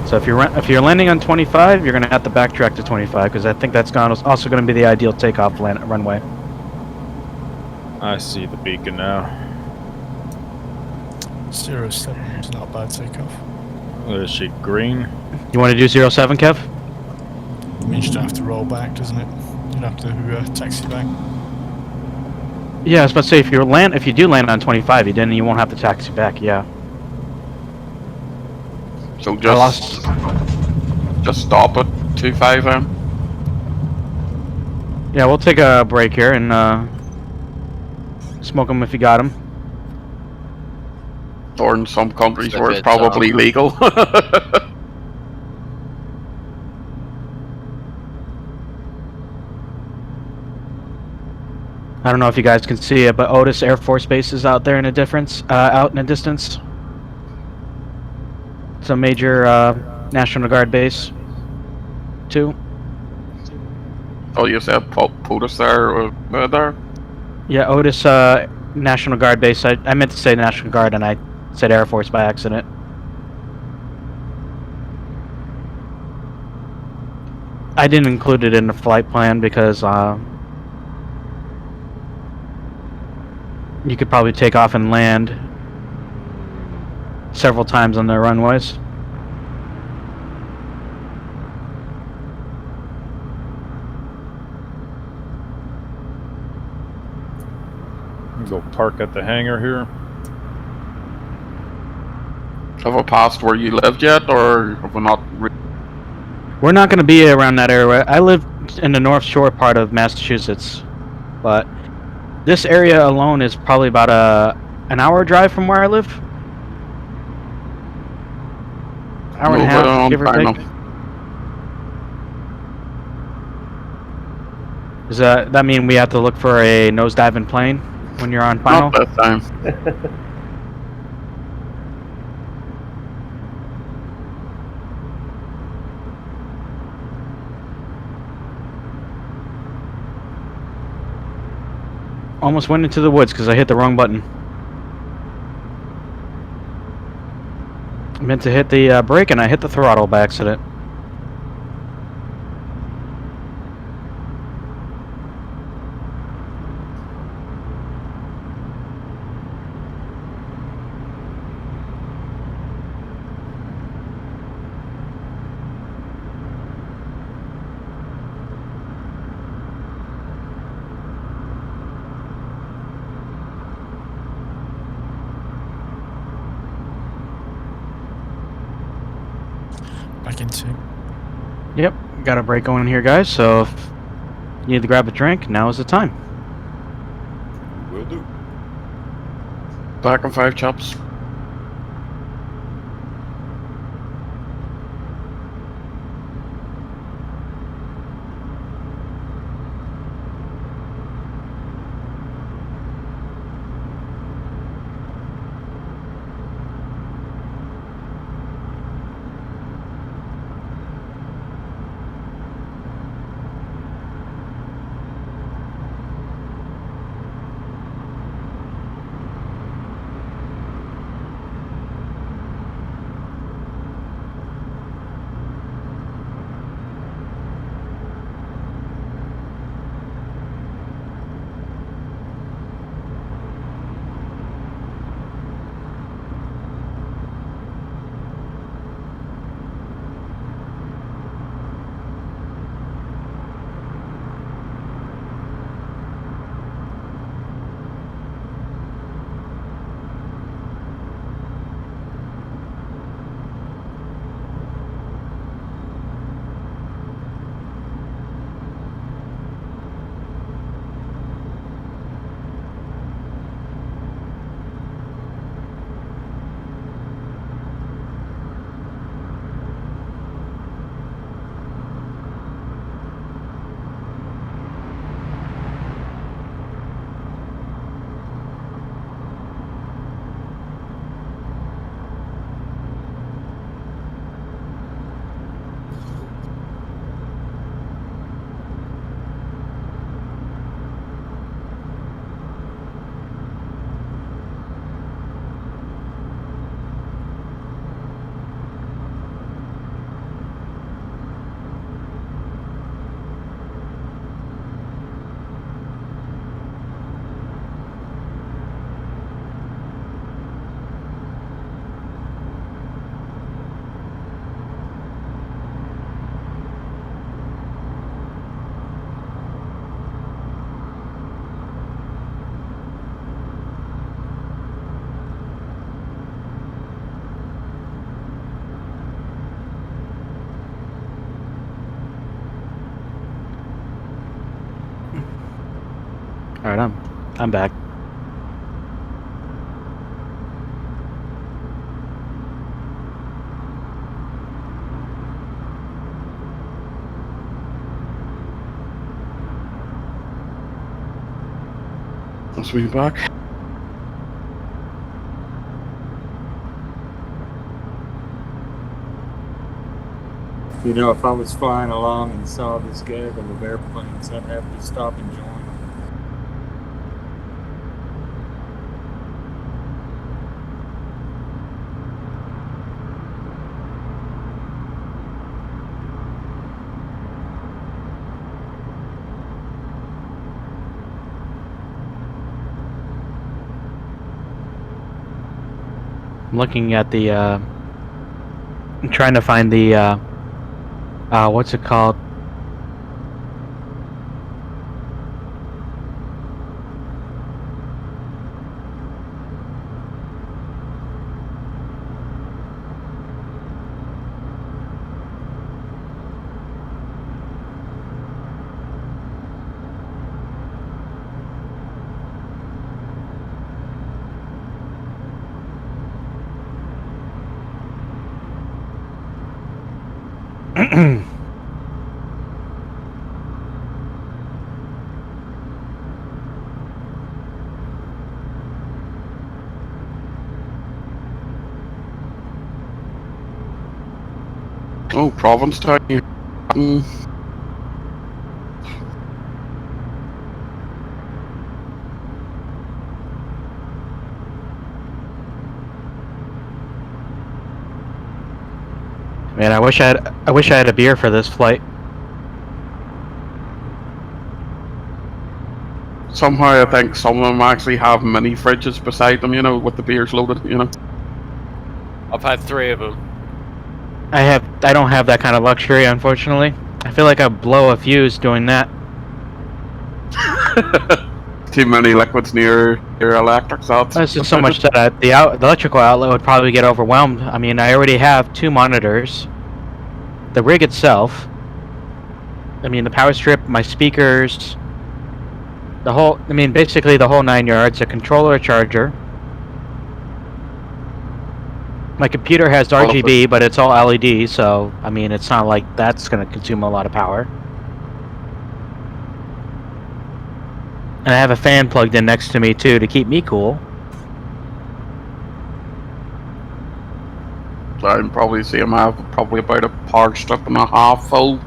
So if you're landing on 25, you're gonna have to backtrack to 25 because I think that's also gonna be the ideal takeoff runway. I see the beacon now. 07 is not a bad takeoff. Is she green? You want to do 07, Kev? It means you don't have to roll back, doesn't it? You don't have to taxi back. Yeah, I was about to say if you do land on 25, you won't have to taxi back. Yeah. So just stop at 25 then. Yeah, we'll take a break here and smoke them if you got them. Or in some countries It's a where it's bit, probably legal. I don't know if you guys can see it, but Otis Air Force Base is out there in a out in the distance. It's a major National Guard base, too. Oh, you said POTUS there, there? Yeah, Otis National Guard base. I meant to say National Guard and I said Air Force by accident. I didn't include it in the flight plan because you could probably take off and land several times on the runways. Go park at the hangar here. Have we passed where you lived yet, or have we not? We're not going to be around that area. I live in the North Shore part of Massachusetts, but this area alone is probably about an hour drive from where I live. Hour and a half, give or take. Does that mean we have to look for a nosediving plane when you're on final? Not that time. Almost went into the woods because I hit the wrong button. I meant to hit the brake and I hit the throttle by accident. Back into. Yep, got a break going here, guys. So if you need to grab a drink, now is the time. Will do. Back on 5 chops. All right, I'm back. I'll swing back. You know, if I was flying along and saw this gaggle of airplanes, I'd have to stop and join them. I'm looking at the, I'm trying to find the, what's it called? Oh, Provincetown. Man, I wish I had a beer for this flight. Somehow I think some of them actually have mini fridges beside them, you know, with the beers loaded, you know. I've had 3 of them. I don't have that kind of luxury, unfortunately. I feel like I blow a fuse doing that. Too many liquids near your electrics out. There's just so much that the electrical outlet would probably get overwhelmed. I mean, I already have 2 monitors. The rig itself. I mean, the power strip, my speakers. Basically the whole 9 yards. A controller, a charger. My computer has RGB, but it's all LED, so, I mean, it's not like that's going to consume a lot of power. And I have a fan plugged in next to me, too, to keep me cool. I'd probably see them have probably about a power strip and a half full,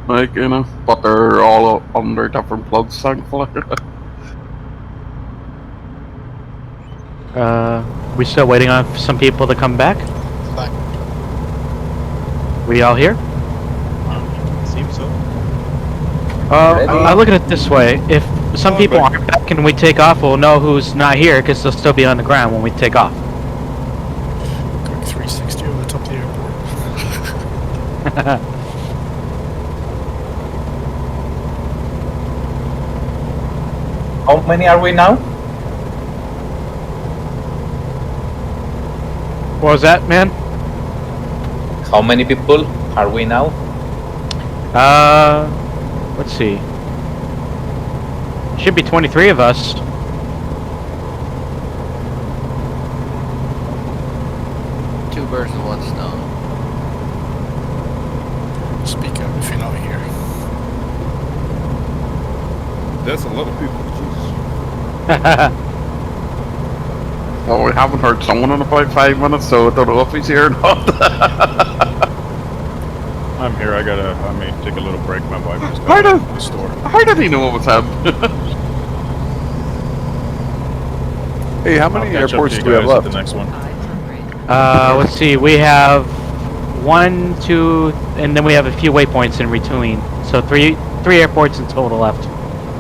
like, you know, but they're all under different plugs, thankfully. We still waiting on some people to come back? Back. We all here? Seems so. I look at it this way. If some people aren't back and we take off, we'll know who's not here because they'll still be on the ground when we take off. Quick 360 over the top of the airport. How many are we now? What was that, man? How many people are we now? Let's see. Should be 23 of us. Two birds with one stone. Speak up if you're not here. That's a lot of people, Jesus. Well, we haven't heard someone in about 5 minutes, so I don't know if he's here or not. I'm here. I may take a little break. My wife just got to the store. How did he know what was happening? Hey, how many I'll catch up airports to do you we have guys at left? the next one. Let's see. We have 1, 2, and then we have a few waypoints in between. So three airports in total left,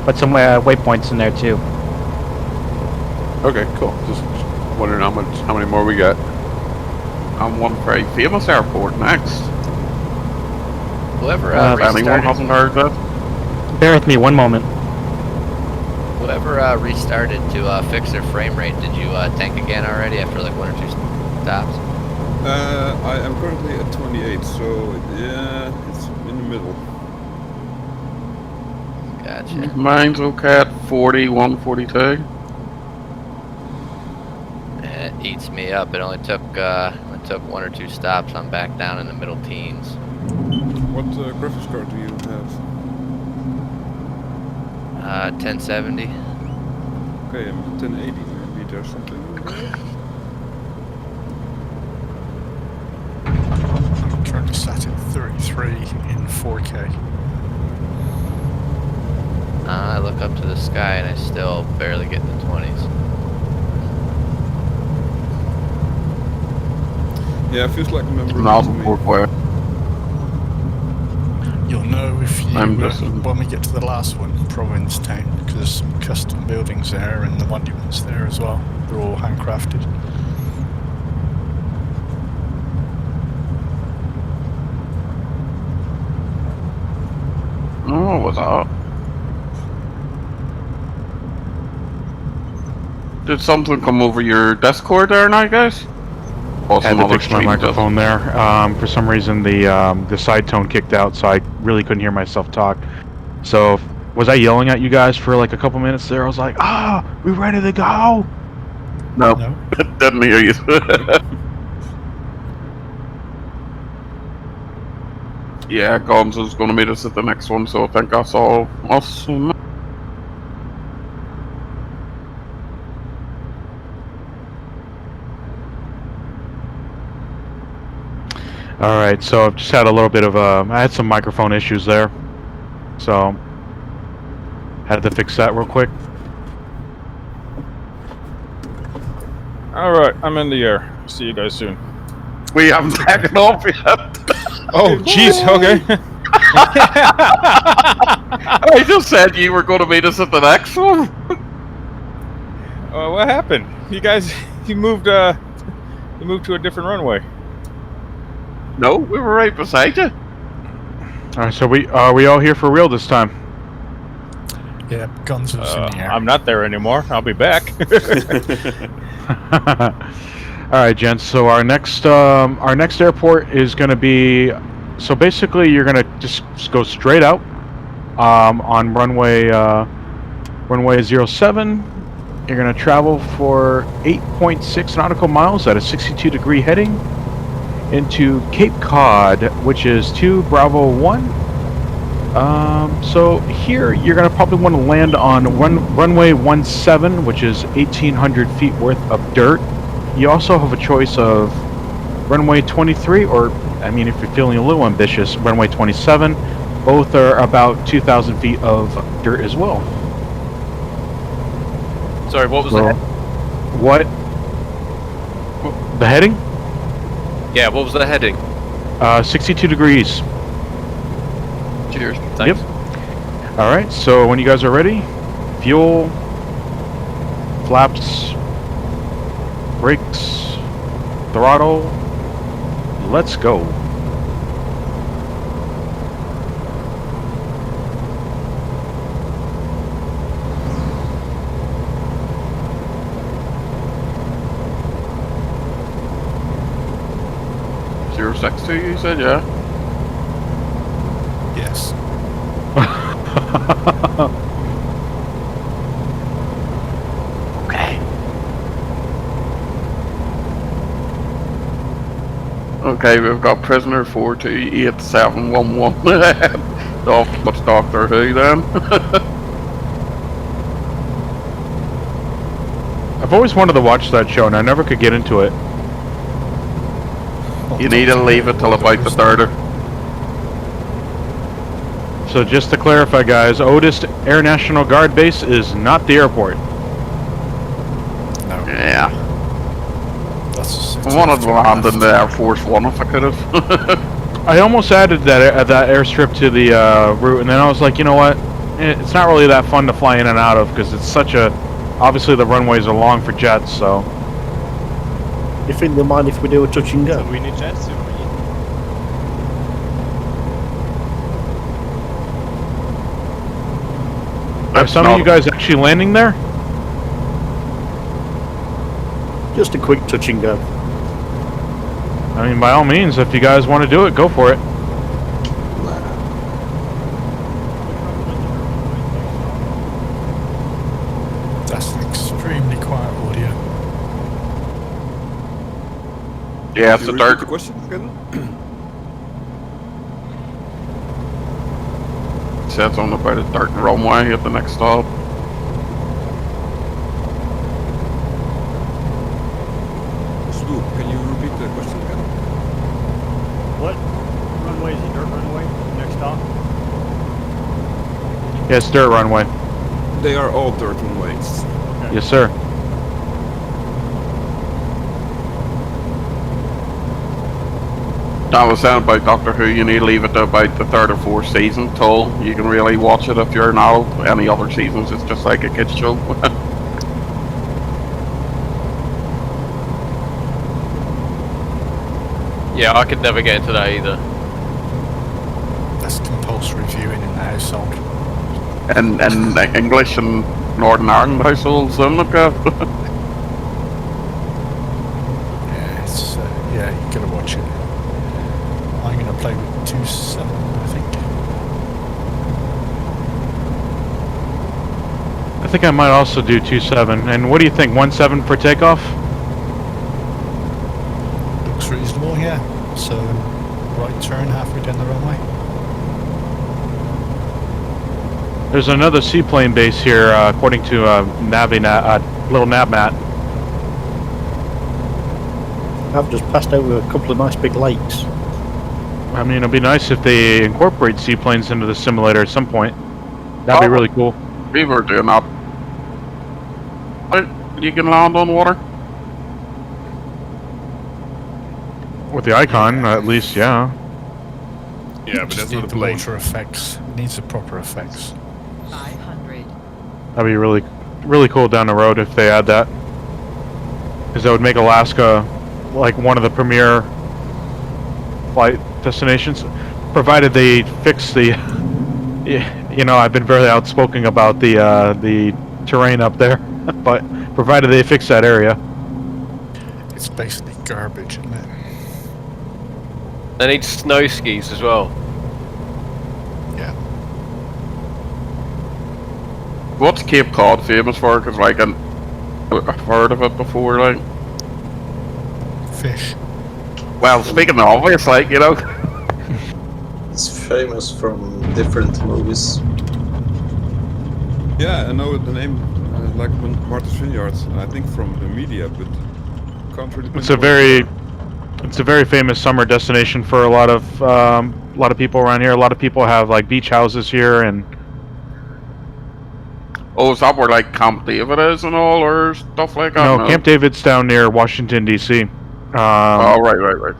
but some waypoints in there too. Okay, cool. Just wondering how many more we got. And one very famous airport next. Whoever If anyone restarted, hasn't heard that. Bear with me one moment. whoever restarted to fix their frame rate, did you tank again already after like 1 or 2 stops? I am currently at 28, so yeah, it's in the middle. Gotcha. Mine's okay at 41, 42. It eats me up. It only took 1 or 2 stops. I'm back down in the middle teens. What graphics card do you have? 1070. Okay, I'm at 1080. Maybe there's something. I'm currently sat at 33 in 4K. I look up to the sky and I still barely get in the 20s. Yeah, it feels like a member Not to me. You'll know if you I'm guessing. when we get to the last one, Provincetown, because there's some custom buildings there and the monuments there as well. They're all handcrafted. Oh, what's that? Did something come over your Discord there now, guys? Had to fix my microphone there. For some reason, the side tone kicked out, so I really couldn't hear myself talk. So, was I yelling at you guys for like a couple minutes there? I was like, we ready to go? No, didn't hear you. Yeah, Guns is going to meet us at the next one, so I think that's all us. Alright, so I've just had a little bit of I had some microphone issues there. So, had to fix that real quick. Alright, I'm in the air. See you guys soon. We haven't taken off yet. Oh, jeez, okay. I just said you were going to meet us at the next one. What happened? You guys, you moved to a different runway. No, we were right beside you. Alright, so we all here for real this time? Yeah, Guns was in the air. I'm not there anymore. I'll be back. Alright, gents, so our next airport is gonna be, so basically you're gonna just go straight out on runway 07. You're gonna travel for 8.6 nautical miles at a 62-degree heading into Cape Cod, which is 2 Bravo 1. So here you're gonna probably want to land on runway 17, which is 1,800 feet worth of dirt. You also have a choice of runway 23, or I mean, if you're feeling a little ambitious, runway 27. Both are about 2,000 feet of dirt as well. Sorry, what was that? What? The heading? Yeah, what was the heading? 62 degrees. Cheers. Thanks. Yep. Alright, so when you guys are ready, fuel, flaps, brakes, throttle, let's go. Zero 62, you said, yeah? Yes. Okay. Okay, we've got prisoner 428711. Oh, what's Doctor Who then? I've always wanted to watch that show and I never could get into it. You need to leave it till about the starter. So just to clarify, guys, Otis Air National Guard Base is not the airport. No. Yeah. That's I wanted to land in the Air Force One if I could have. I almost added that airstrip to the route, and then I was like, you know what? It's not really that fun to fly in and out of because it's such a. Obviously, the runways are long for jets, so. You think they'll mind if we do a touch and go? We need jets soon. Are some of you guys actually landing there? Just a quick touch and go. I mean, by all means, if you guys want to do it, go for it. That's an extremely quiet audio. Yeah, it's Can a you repeat dark. the question again? Says on about a dark runway at the next stop. Stu, can you repeat the question again? What runway is the dirt runway? Next stop? Yes, dirt runway. They are all dirt runways. Okay. Yes, sir. I was saying about Doctor Who, you need to leave it to about the third or fourth season till you can really watch it if you're an adult. Any other seasons, it's just like a kid's show. Yeah, I could never get into that either. That's compulsory viewing in the household. and English and Northern Ireland households, isn't it, Gav? Yeah, it's yeah, you gotta watch it. I'm gonna play with 2.7, I think. I think I might also do 2.7. And what do you think? 1.7 for takeoff? Looks reasonable, yeah. So, right turn halfway down the runway. There's another seaplane base here, according to little NavMat. I've just passed over a couple of nice big lakes. I mean, it'd be nice if they incorporate seaplanes into the simulator at some point. That'd be really cool. We were doing that. You can land on water? With the icon, at least, yeah. Yeah, but that's not the water effects. It needs the proper effects. 500. That'd be really cool down the road if they add that. Because that would make Alaska like one of the premier flight destinations, provided they fix the. You know, I've been very outspoken about the terrain up there, but provided they fix that area. It's basically garbage, isn't it? They need snow skis as well. Yeah. What's Cape Cod famous for? Because like I've heard of it before, like. Fish. Well, speaking of obvious, like, you know. It's famous from different movies. Yeah, I know the name, like Martha's Vineyard, I think from the media, but can't really. It's a very famous summer destination for a lot of people around here. A lot of people have like beach houses here, and Oh, is that where like Camp David is and all, or stuff like that? no, Camp David's down near Washington D.C. Oh, right.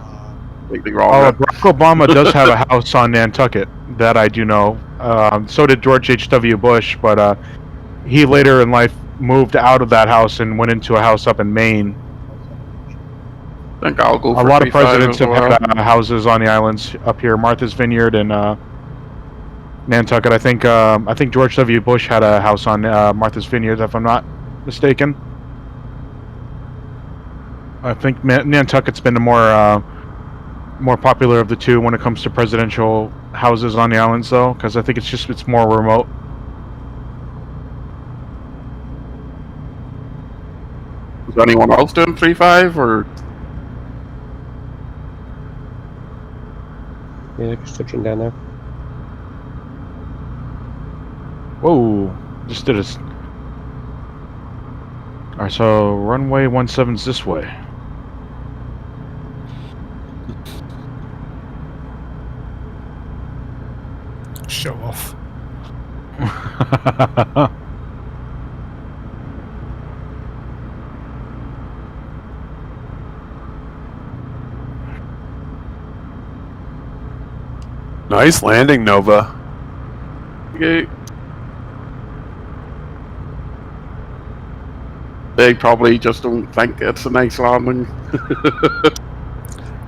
Completely wrong. Barack Obama does have a house on Nantucket, that I do know. So did George H.W. Bush, but he later in life moved out of that house and went into a house up in Maine. I think I'll go for a lot of 3-5 presidents as have had houses on the islands up here. Martha's Vineyard and Nantucket. I think George W. Bush had a house on Martha's Vineyard, if I'm not mistaken. I think Nantucket's been the more popular of the two when it comes to presidential houses on the islands, though, because I think it's more remote. Is anyone else doing 3-5 or? Yeah, just touching down there. Whoa, just did a. All right, so runway 17's this way. Show off. Nice landing, Nova. Okay. They probably just don't think it's a nice landing.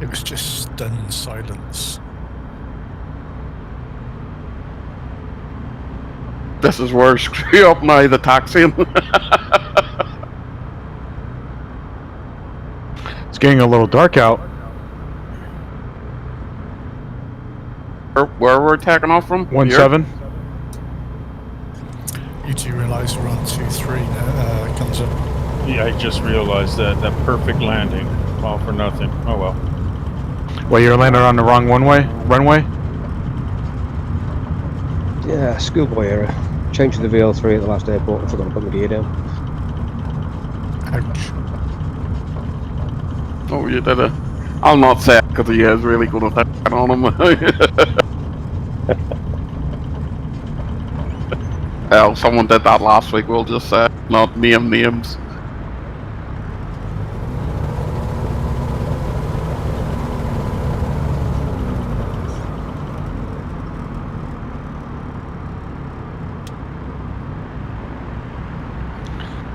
It was just stunned silence. This is where screw up now, the taxiing. It's getting a little dark out. Where we're taking off from? 17. You two realise we're on 2-3 now, comes up. Yeah, I just realized that perfect landing, all for nothing. Oh well. Well, you're landing on the wrong runway. Yeah, schoolboy error. Changed to the VL3 at the last airport and forgot to put the gear down. Ouch. Oh, you did it. I'll not say it because he is really going to take on him. Well, someone did that last week, we'll just say, not name names.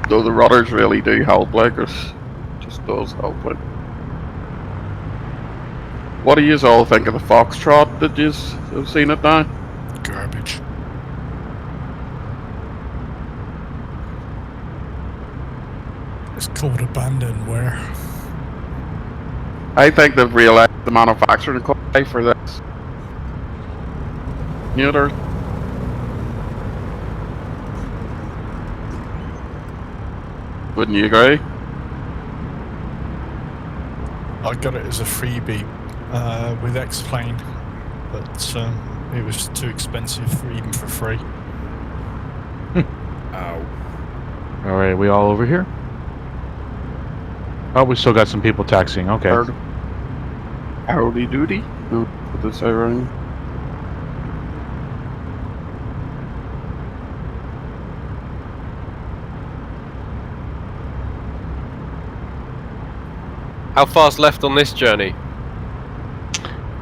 Though the rudders really do help, like, it just does help, like. What do you all think of the Foxtrot? Did you have seen it now? Garbage. It's called abandonware. I think they've realized the manufacturing quality for this. Neuter. Wouldn't you agree? I got it as a freebie with X-Plane, but it was too expensive for even for free. Ow. All right, we all over here? Oh, we still got some people taxiing. Okay. Howdy doody. No, put this around. How far's left on this journey?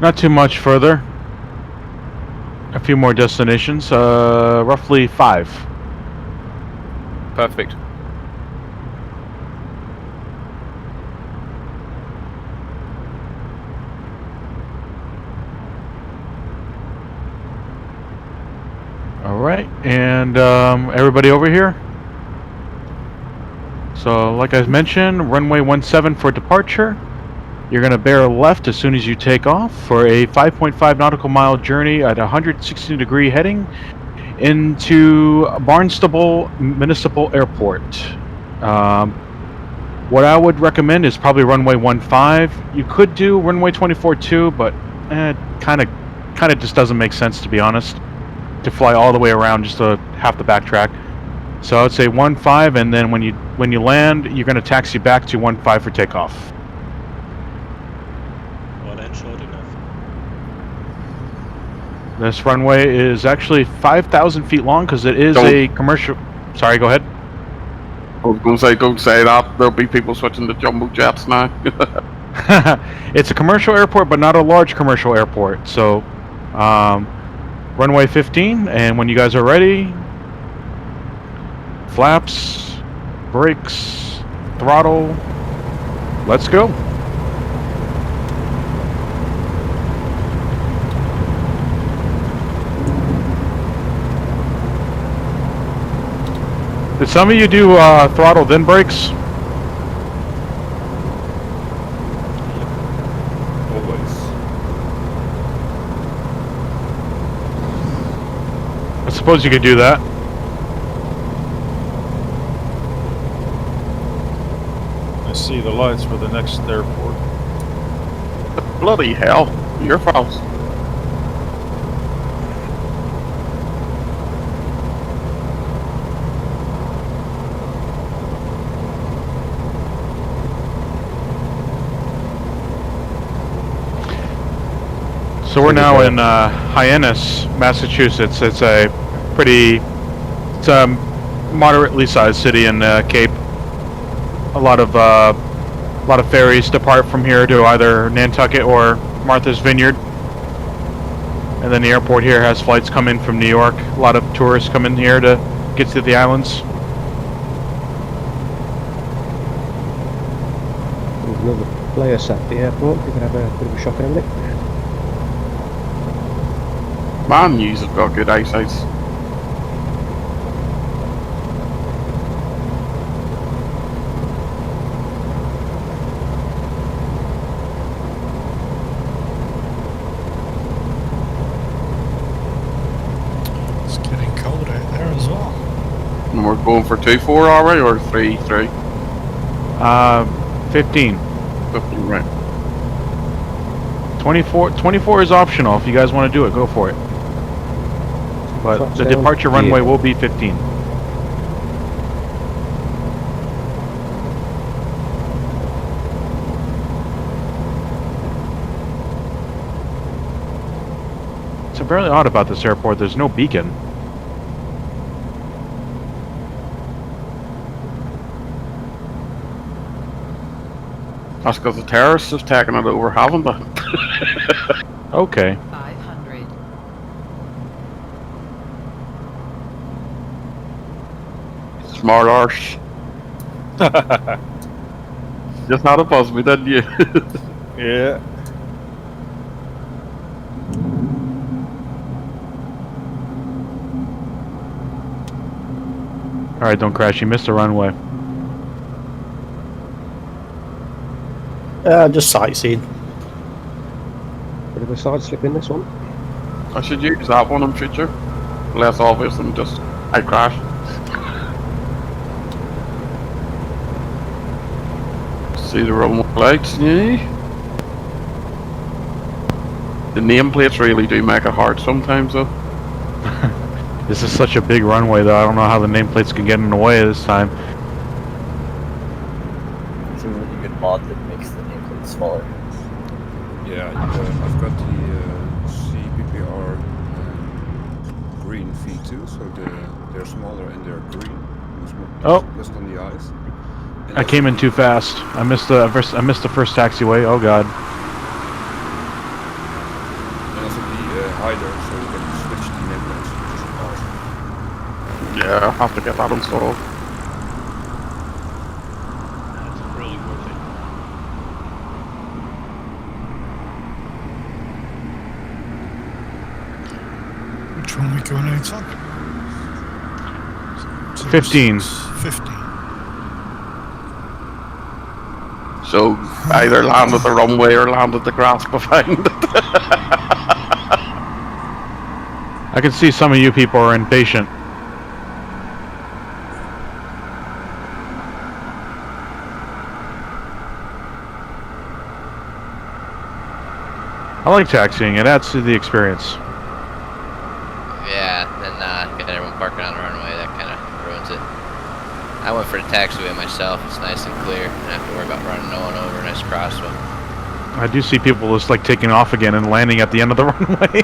Not too much further. A few more destinations. Roughly 5. Perfect. All right, and everybody over here. So, like I mentioned, runway 17 for departure. You're going to bear left as soon as you take off for a 5.5 nautical mile journey at 160-degree heading into Barnstable Municipal Airport. What I would recommend is probably runway 15. You could do runway 24 too, but kind of just doesn't make sense, to be honest, to fly all the way around just to have to backtrack. So I would say 15, and then when you land, you're going to taxi back to 15 for takeoff. Well, then short enough. This runway is actually 5,000 feet long because it is a commercial. Sorry, go ahead. I was going to say, don't say that. There'll be people switching to jumbo jets now. It's a commercial airport, but not a large commercial airport. So, runway 15, and when you guys are ready, flaps, brakes, throttle, let's go. Did some of you do throttle then brakes? Always. I suppose you could do that. I see the lights for the next airport. Bloody hell. Your fault. So we're now in Hyannis, Massachusetts. It's a moderately sized city in Cape. A lot of ferries depart from here to either Nantucket or Martha's Vineyard. And then the airport here has flights come in from New York. A lot of tourists come in here to get to the islands. There's another player sat at the airport. You can have a bit of a shop in a minute. Man, you've got good eyesight. It's getting cold out there as well. And we're going for 2-4, are we, or 3-3? 15. 15, right. 24 is optional. If you guys want to do it, go for it. But the departure runway will be 15. It's very odd about this airport. There's no beacon. That's because the terrorists have taken it over, haven't they? Okay. 500. Smart arse. Just had a buzz me, didn't you? Yeah. Alright, don't crash. You missed the runway. Just sightseeing. Bit of a side slip in this one. I should use that one in future. Less obvious than just I crashed. See the runway lights, yeah. The nameplates really do make it hard sometimes, though. This is such a big runway, though. I don't know how the nameplates can get in the way this time. It's a really good mod that makes the nameplate smaller. Yeah, I've got the CPPR green V2, so they're smaller and they're green. Oh. Just on the eyes. And I came in too fast. I missed the first taxiway. Oh god. And also the hider, so you can switch the nameplates, which is awesome. Yeah, I'll have to get that installed. That's really worth it. Which one are we going out on? 15. 15. So either land at the runway or land at the grass behind it. I can see some of you people are impatient. I like taxiing. It adds to the experience. Yeah, then get everyone parking on the runway. That kind of ruins it. I went for the taxiway myself. It's nice and clear. I don't have to worry about running no one over. Nice crossway. I do see people just like taking off again and landing at the end of the runway.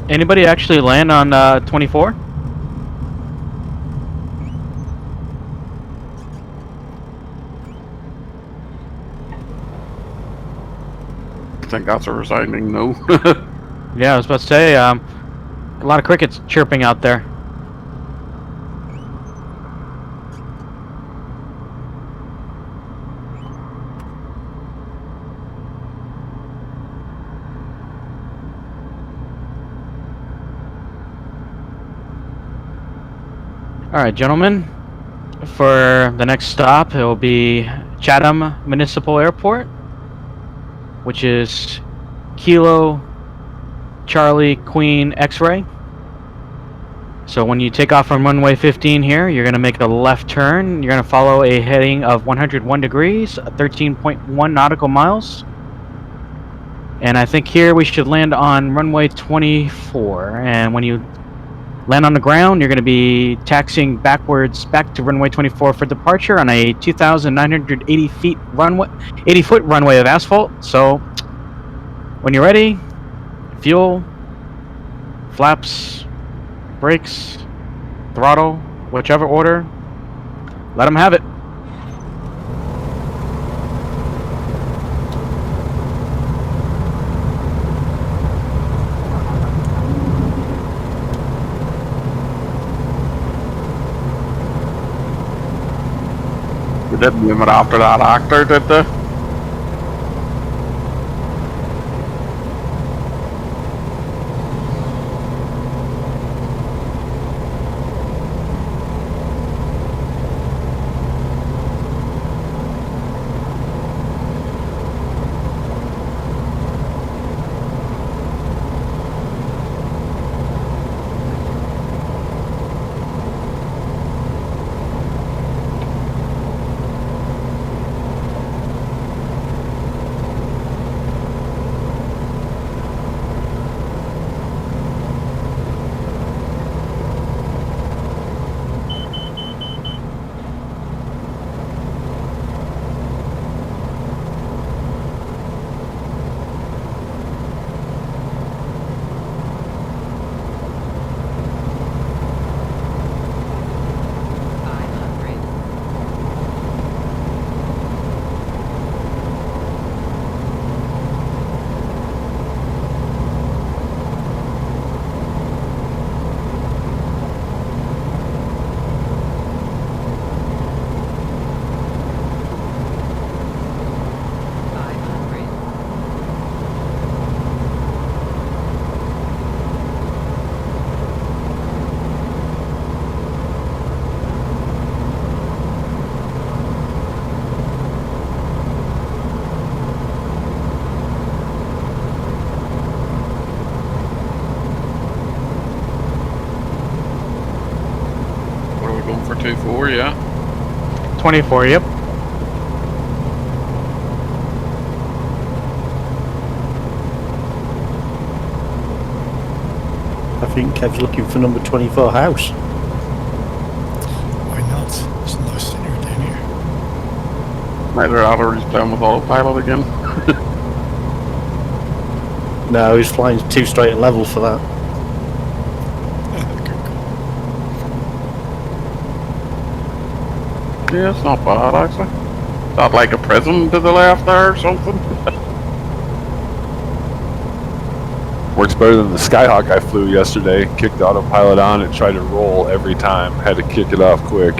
Anybody actually land on 24? I think that's a resounding no. Yeah, I was about to say, a lot of crickets chirping out there. Alright, gentlemen, for the next stop, it will be Chatham Municipal Airport, which is Kilo Charlie Queen X-Ray. So when you take off from runway 15 here, you're going to make a left turn. You're going to follow a heading of 101 degrees, 13.1 nautical miles. And I think here we should land on runway 24. And when you land on the ground, you're going to be taxiing backwards back to runway 24 for departure on a 2,980 feet runway, 80-foot runway of asphalt. So when you're ready, fuel, flaps, brakes, throttle, whichever order, let them have it. They didn't name it after that actor, did they? Going for 2-4, yeah. 24, yep. I think Kev's looking for number 24 house. Why not? It's a nice scenery down here. Either that or he's playing with autopilot again. No, he's flying 2 straight and level for that. Yeah, it's not bad actually. Not like a prison to the left there or something. Works better than the Skyhawk I flew yesterday. Kicked autopilot on and tried to roll every time. Had to kick it off quick.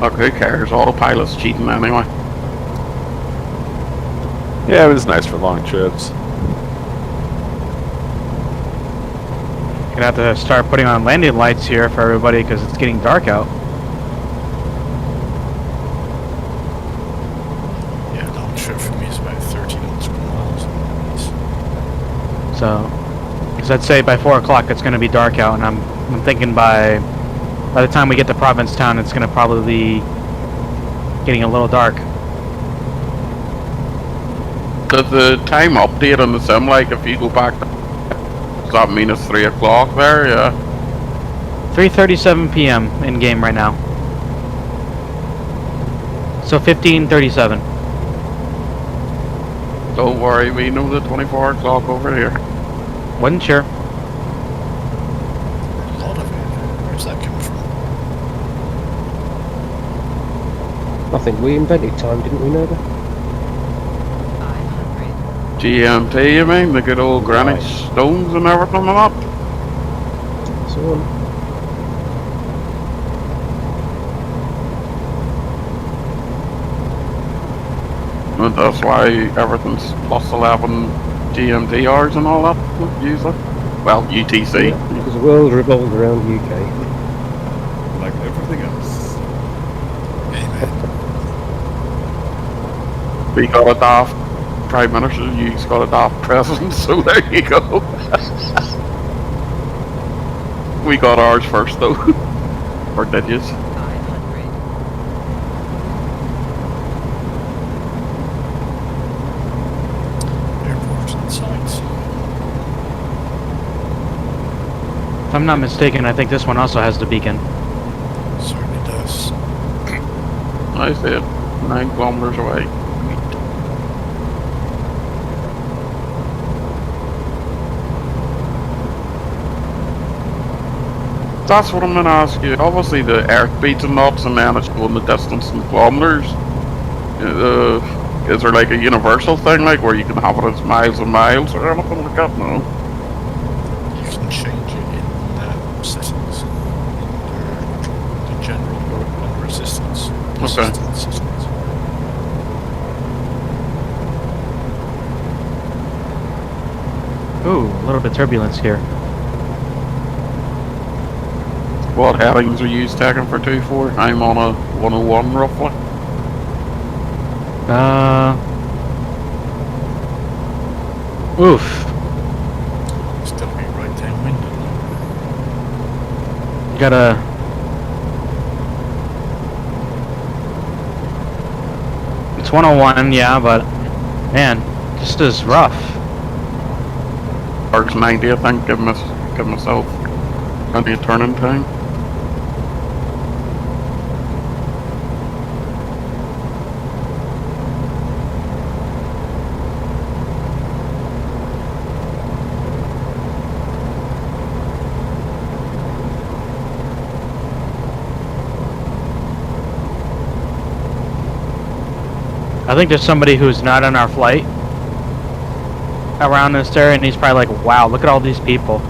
Look, who cares? Autopilot's cheating anyway. Yeah, but it's nice for long trips. Gonna have to start putting on landing lights here for everybody because it's getting dark out. Yeah, long trip for me is about 30 nautical miles. So, because I'd say by 4 o'clock it's gonna be dark out, and I'm thinking by the time we get to Provincetown, it's gonna probably be getting a little dark. Does the time update on the sim, like if you go back, does that mean it's 3 o'clock there? Yeah. 3:37 p.m. in game right now. So 15:37. Don't worry, we know the 24 o'clock over here. Wasn't sure. A lot of it. Where's that coming from? I think we invented time, didn't we, Nova? GMT, you mean? The good old granite stones and everything like that? So on. And that's why everything's plus 11 GMT hours and all that, usually. Well, UTC. Yeah, because the world revolves around the UK. Like everything else. We got a daft Prime Minister, you've got a daft President, so there you go. We got ours first though. Or did yous? Airports and sites. If I'm not mistaken, I think this one also has the beacon. Certainly does. I see it. 9 kilometers away. That's what I'm going to ask you. Obviously the earth beats and knots and then it's going the distance in kilometers. Is there like a universal thing like where you can have it as miles and miles or anything like that? No. You can change it in settings. The general mode and resistance. Okay. Settings. Ooh, a little bit of turbulence here. What headings are you taking for 2-4? I'm on a 101 roughly. Oof. Still be right downwind. You gotta. It's 101, yeah, but man, just as rough. Arc's 90, I think. Give myself plenty of turning time. I think there's somebody who's not on our flight around this area, and he's probably like, wow, look at all these people.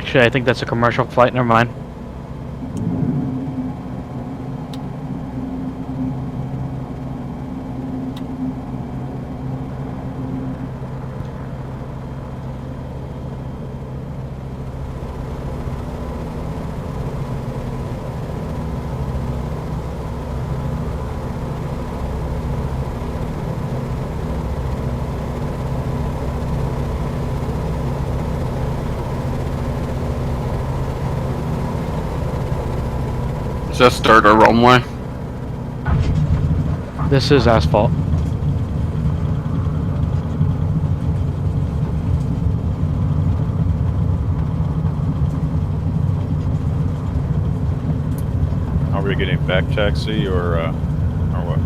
Actually, I think that's a commercial flight, never mind. Just start a runway. This is asphalt. Are we getting back taxi or what?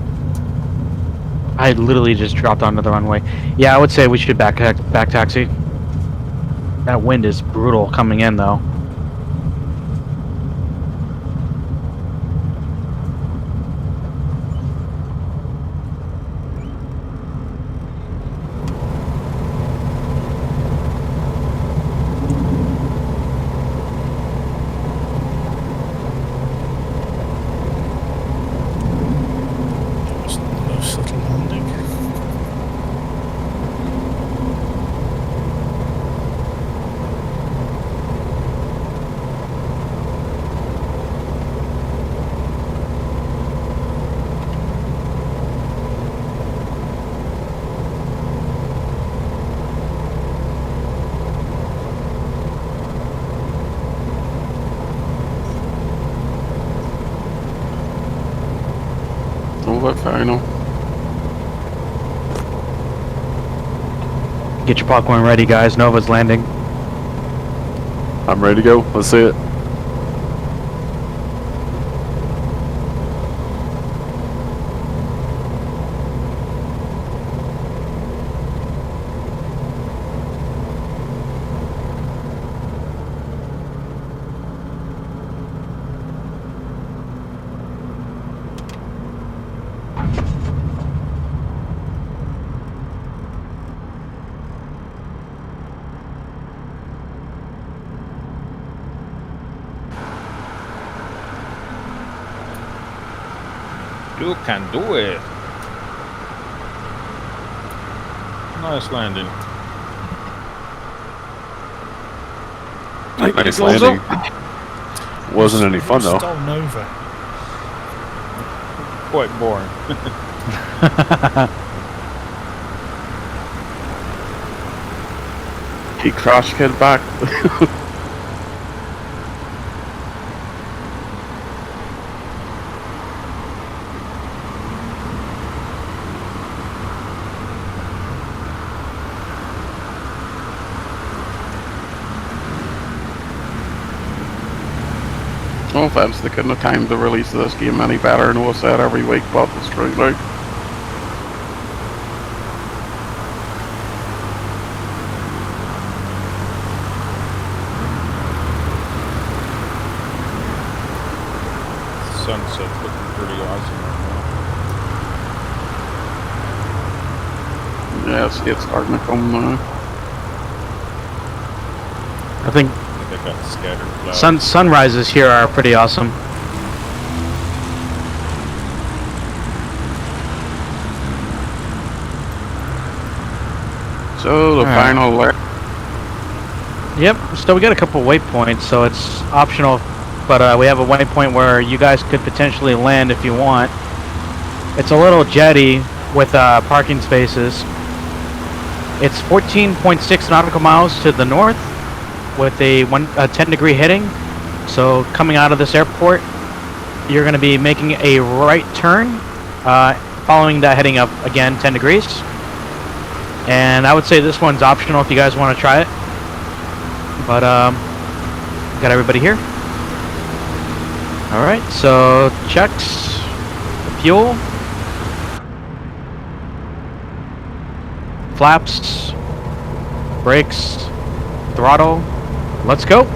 I literally just dropped onto the runway. Yeah, I would say we should back taxi. That wind is brutal coming in though. Over final. Get your popcorn ready, guys. Nova's landing. I'm ready to go. Let's see it. You can do it. Nice landing. Nice landing. Wasn't any fun though. Stole Nova. Quite boring. He crash kid back. No offense, they couldn't have timed the release of this game any better and what's that every week, but it's true, like. Sunset's looking pretty awesome right Yeah, it's starting to come now. I think now. They got scattered clouds. sunrises here are pretty awesome. So the final lap. Yep, so we got a couple waypoints, so it's optional, but we have a waypoint where you guys could potentially land if you want. It's a little jetty with parking spaces. It's 14.6 nautical miles to the north with a 10-degree heading. So coming out of this airport, you're going to be making a right turn, following that heading up again 10 degrees. And I would say this one's optional if you guys want to try it. But got everybody here. All right, so checks, fuel, flaps, brakes, throttle. Let's go.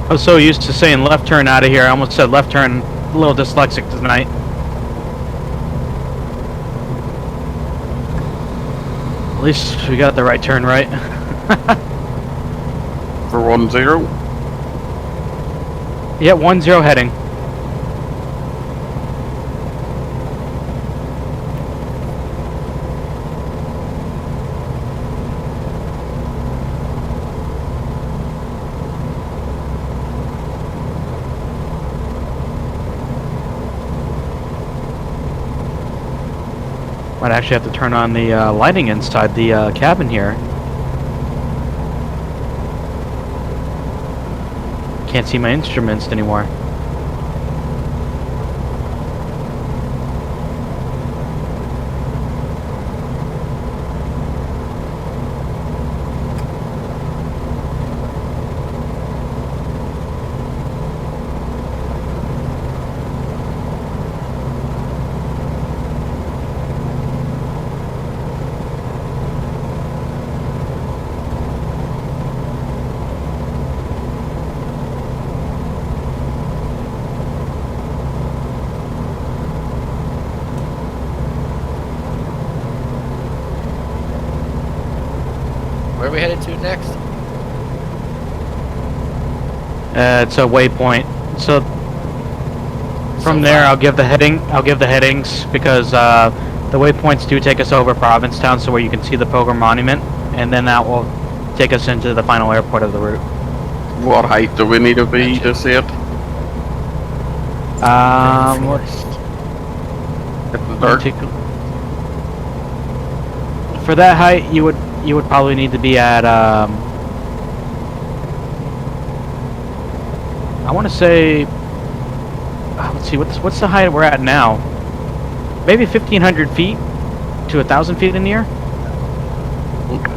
I was so used to saying left turn out of here, I almost said left turn. A little dyslexic tonight. At least we got the right turn right. For 1-0. Yeah, 1-0 heading. Might actually have to turn on the lighting inside the cabin here. Can't see my instruments anymore. Where are we headed to next? It's a waypoint. So from there, I'll give the heading. I'll give the headings because the waypoints do take us over Provincetown, so where you can see the Pilgrim Monument, and then that will take us into the final airport of the route. What height do we need to be to see it? For that height, you would probably need to be at I want to say, let's see, what's the height we're at now? Maybe 1,500 feet to 1,000 feet in the air. Okay.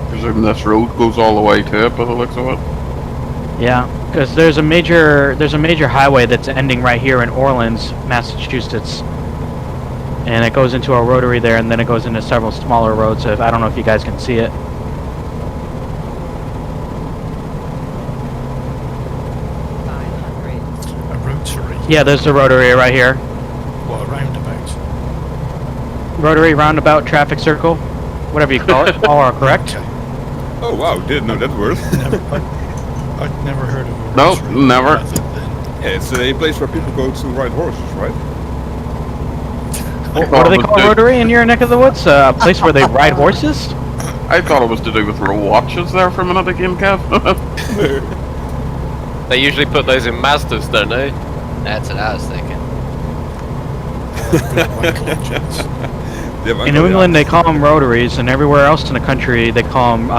Presume this road goes all the way to it, by the looks of it. Yeah, because there's a major highway that's ending right here in Orleans, Massachusetts, and it goes into a rotary there, and then it goes into several smaller roads. So I don't know if you guys can see it. A rotary. Yeah, there's the rotary right here. What, a roundabout? Rotary, roundabout, traffic circle, whatever you call it. All are correct. Okay. Oh wow, didn't know that word. I'd never heard of it. Nope, never. Yeah, it's a place where people go to ride horses, right? What do they call rotary in your neck of the woods? A place where they ride horses? I thought it was to do with row watches there for a minute again, Kev. They usually put those in Mazdas, don't they? That's what I was thinking. In New England, they call them rotaries, and everywhere else in the country, they call them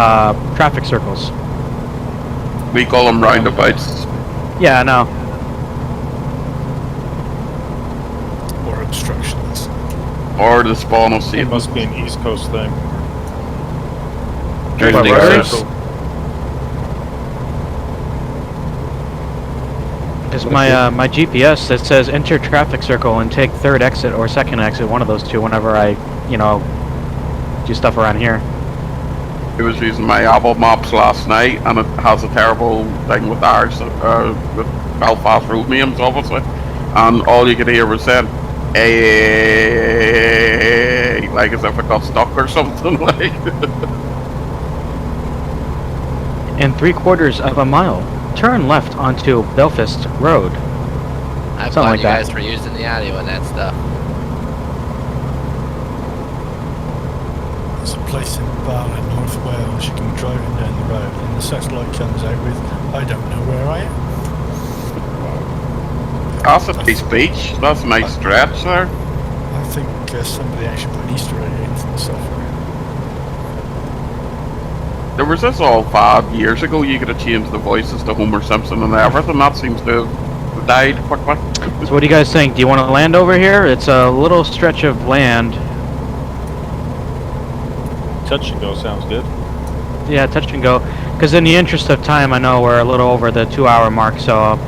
traffic circles. We call them roundabouts. Yeah, I know. Or obstructions. Or the spawn of Satan. It must be an East Coast thing. Drifting circle. Because my GPS that says enter traffic circle and take third exit or second exit, one of those two, whenever I, do stuff around here. I was using my Apple Maps last night, and it has a terrible thing with ours, with Belfast road names, obviously. And all you could hear was saying, "Hey," like as if it got stuck or something. Like. In 3/4 of a mile, turn left onto Belfast Road. I Something applaud like you that. guys for using the audio and that stuff. There's a place in Barra, North Wales, you can be driving down the road and the satellite comes out with, I don't know where I am. That's a nice beach. That's a nice stretch there. I think somebody actually put an Easter egg into the software. There was this all 5 years ago. You could have changed the voices to Homer Simpson and everything. That seems to have died quickly. So what do you guys think? Do you want to land over here? It's a little stretch of land. Touch and go sounds good. Yeah, touch and go. Because in the interest of time, I know we're a little over the 2-hour mark, so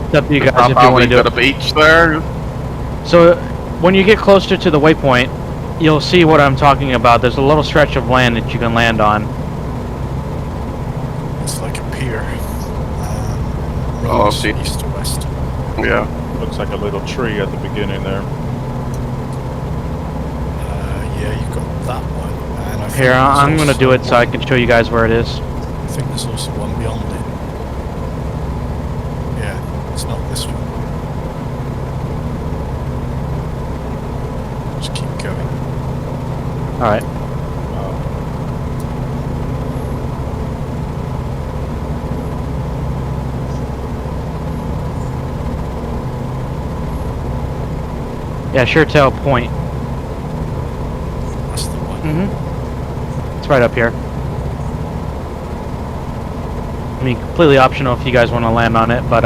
it's up to you guys if you want to do it. A beach there. So when you get closer to the waypoint, you'll see what I'm talking about. There's a little stretch of land that you can land on. It's like a pier. Oh, see. East to west. Yeah. Looks like a little tree at the beginning there. Yeah, you've got that one. And I think Here, I'm there's going to do also it so I can show you guys where it is. I think there's also one beyond it. Yeah, it's not this one. Just keep going. Alright. Yeah, Suretail Point. That's the one. It's right up here. I mean, completely optional if you guys want to land on it, but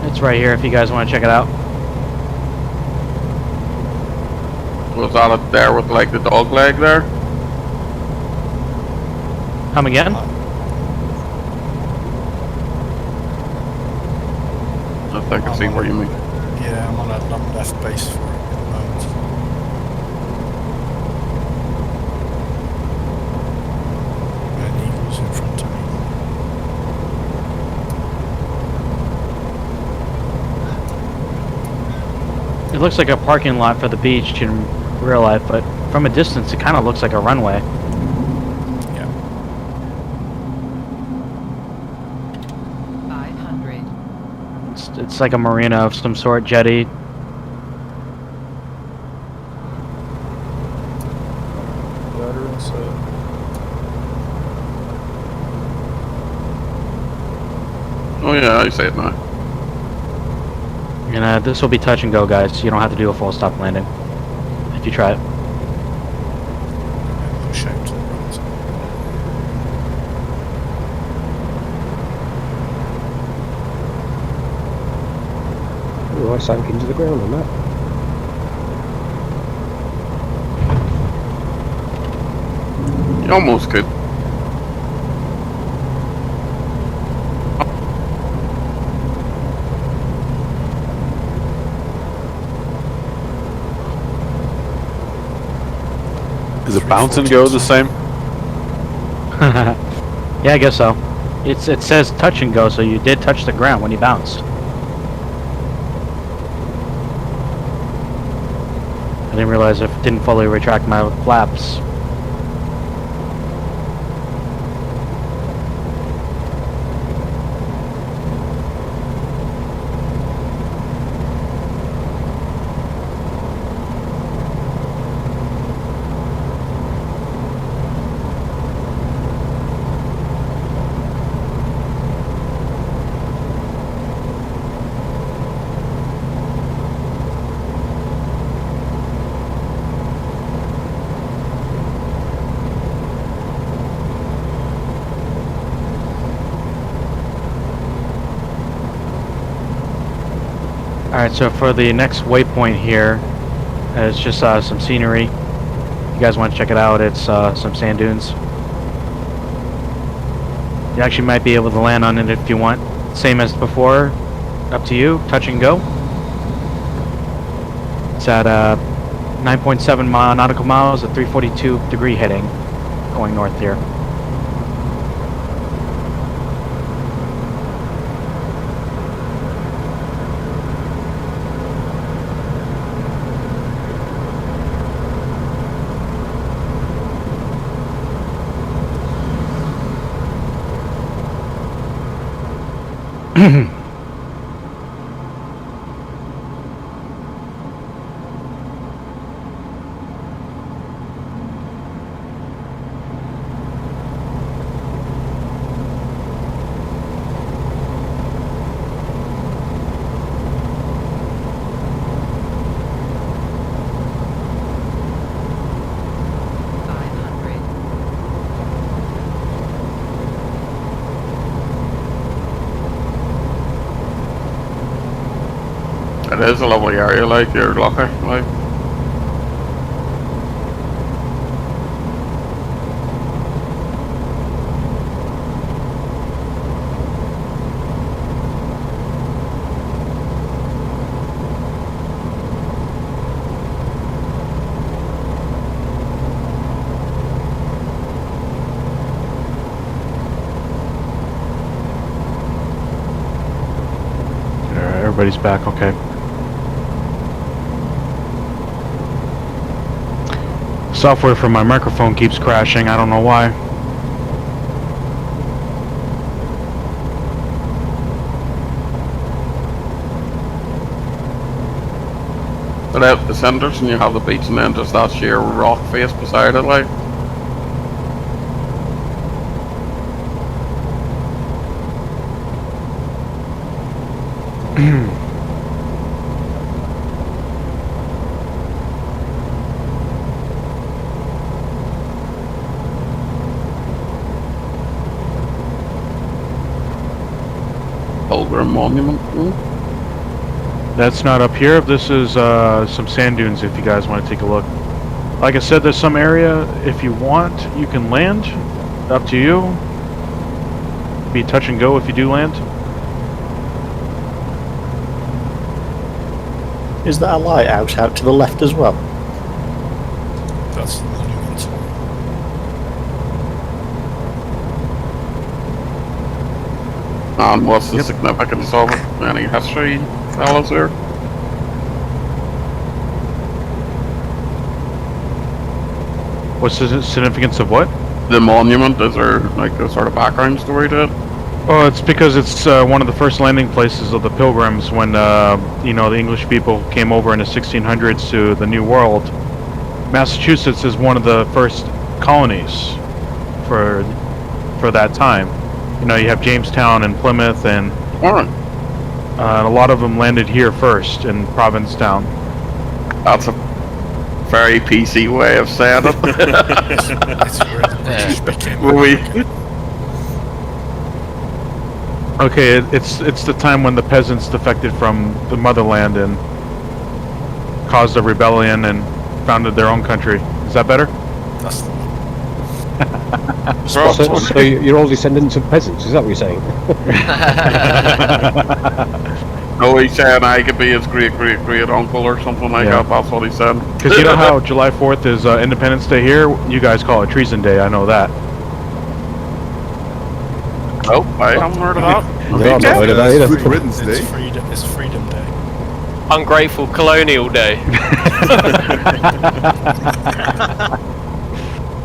it's right here if you guys want to check it out. Was that up there with like the dog leg there? Come again? I think I see what you mean. Yeah, I'm on a left base for it at the moment. And Eagle's in front of me. It looks like a parking lot for the beach in real life, but from a distance it kind of looks like a runway. Yeah. 500. It's like a marina of some sort, jetty. Veterans, Oh yeah, I see it now. And this will be touch and go, guys. You don't have to do a full stop landing if you try it. Push out to the right. Oh, I sank into the ground on that. You almost could. Is it bounce and go the same? Yeah, I guess so. It says touch and go, so you did touch the ground when you bounced. I didn't realize I didn't fully retract my flaps. Alright, so for the next waypoint here, it's just some scenery. If you guys want to check it out, it's some sand dunes. You actually might be able to land on it if you want. Same as before, up to you, touch and go. It's at 9.7 nautical miles at 342 degree heading, going north here. It is a lovely area, like, you're lucky, like. Everybody's back, okay. Software for my microphone keeps crashing, I don't know why. But out the centres and you have the beach and then just that sheer rock face beside it, like. Pilgrim Monument. That's not up here. This is some sand dunes if you guys want to take a look. Like I said, there's some area, if you want, you can land. Up to you. Be touch and go if you do land. Is that a lighthouse out to the left as well? That's the monument. And what's the significance of it? Any history, fellas there? What's the significance of what? The monument, is there like a sort of background story to it? Oh, it's because it's one of the first landing places of the Pilgrims when, you know, the English people came over in the 1600s to the New World. Massachusetts is one of the first colonies for that time. You know, you have Jamestown and Plymouth, and a lot of them landed here first in Provincetown. That's a very PC way of saying it. It's where the British became. Okay, it's the time when the peasants defected from the motherland and caused a rebellion and founded their own country. Is that better? That's the So you're all descendants of peasants, is that what you're saying? No, he said I could be his great uncle or something like that. That's what he said. Because you know how July 4th is Independence Day here? You guys call it Treason Day, I know that. Nope, I haven't heard of that. No, I've not heard of that either. It's Freedom Day. Ungrateful Colonial Day.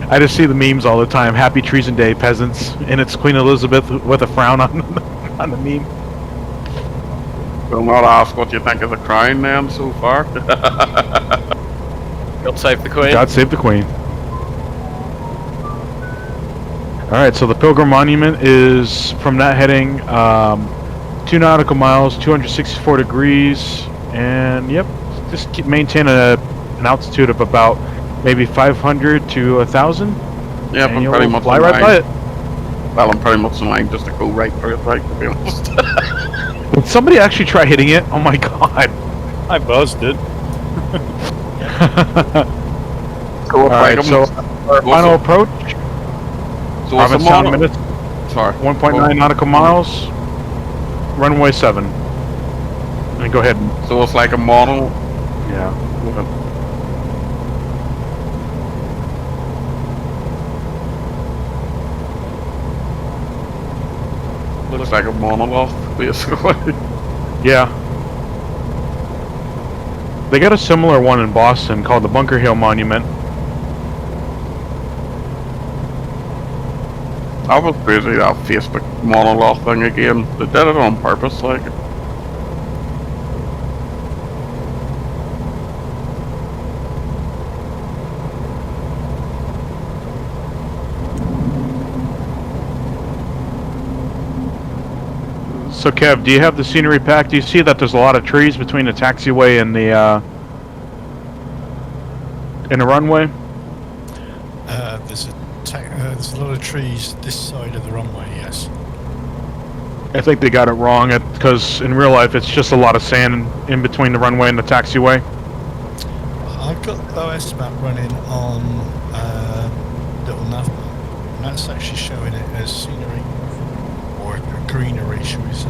I just see the memes all the time. Happy Treason Day, peasants. And it's Queen Elizabeth with a frown on the meme. Will not ask what you think of the crown then so far. God save the Queen. God save the Queen. Alright, so the Pilgrim Monument is, from that heading, 2 nautical miles, 264 degrees, and yep, just maintain an altitude of about maybe 500 to 1,000. Yep, I'm pretty much fly right by it. Well, I'm pretty much in line just to go right through it, right, to be honest. Would somebody actually try hitting it? Oh my god. I buzzed it. Alright, so final approach. So what's the Provincetown model? minutes. Sorry. 1.9 nautical miles. Runway 7. And go ahead. So it's like a model. Yeah. Looks like a monolith, basically. Yeah. They got a similar one in Boston called the Bunker Hill Monument. I was busy that Facebook monolith thing again. They did it on purpose, like. So Kev, do you have the scenery pack? Do you see that there's a lot of trees between the taxiway and the runway? There's a lot of trees this side of the runway, yes. I think they got it wrong because in real life it's just a lot of sand in between the runway and the taxiway. I've got OS map running on little nav map, and that's actually showing it as scenery, or greenery, shall we say.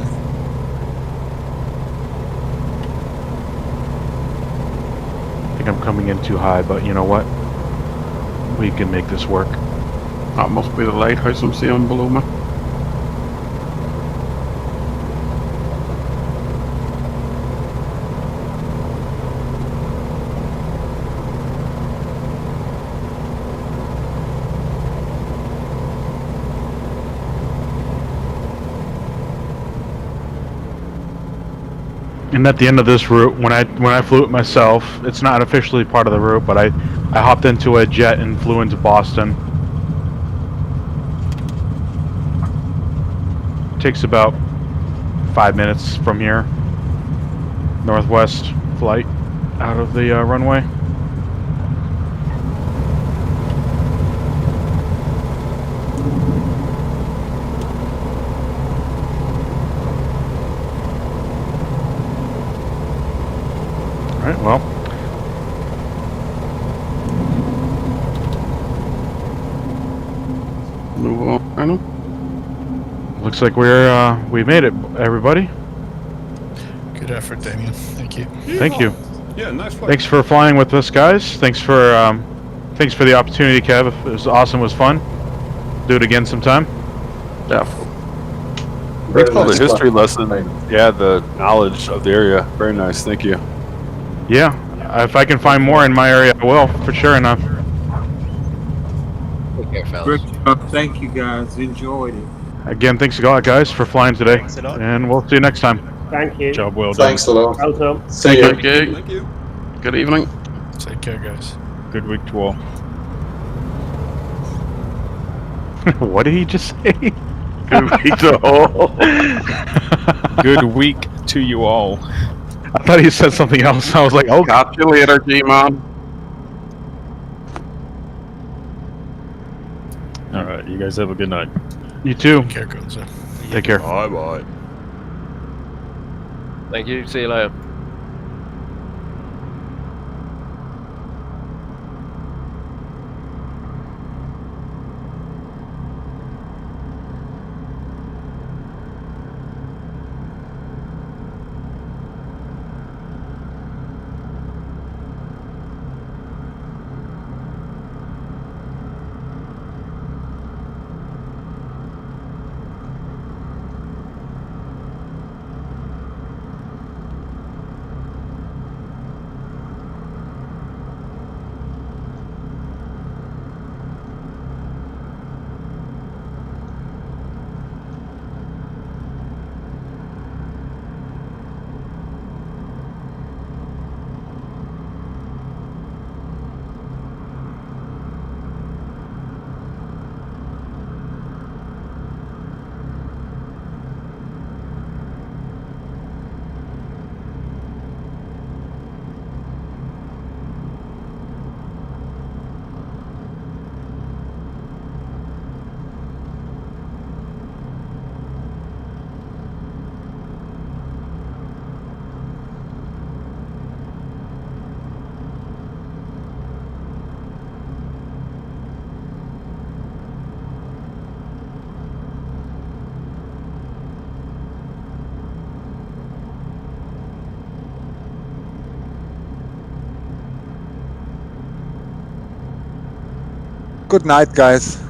I think I'm coming in too high, but you know what? We can make this work. That must be the lighthouse I'm seeing below me. And at the end of this route, when I flew it myself, it's not officially part of the route, but I hopped into a jet and flew into Boston. Takes about 5 minutes from here. Northwest flight out of the runway. Alright, well. Move on. I know. Looks like we made it, everybody. Good effort, Damien. Thank you. Thank you. Yeah, nice flight. Thanks for flying with us, guys. Thanks for the opportunity, Kev. It was awesome. It was fun. Do it again sometime. Definitely. Thanks for the history lesson. Yeah, the knowledge of the area. Very nice. Thank you. Yeah. If I can find more in my area, I will, for sure enough. Take care, fellas. Great job. Thank you guys. Enjoyed it. Again, thanks a lot, guys, for flying today. Thanks a lot. And we'll see you next time. Thank you. Job well done. Thanks a lot. Well done. See you. Thank you. Thank you. Good evening. Take care, guys. Good week to all. What did he just say? Good week to all. Good week to you all. I thought he said something else. I was like, oh. Catch you later, G-Man. All right, you guys have a good night. You too. Take care, Gonzo. Take care. Bye bye. Thank you. See you later. Good night, guys.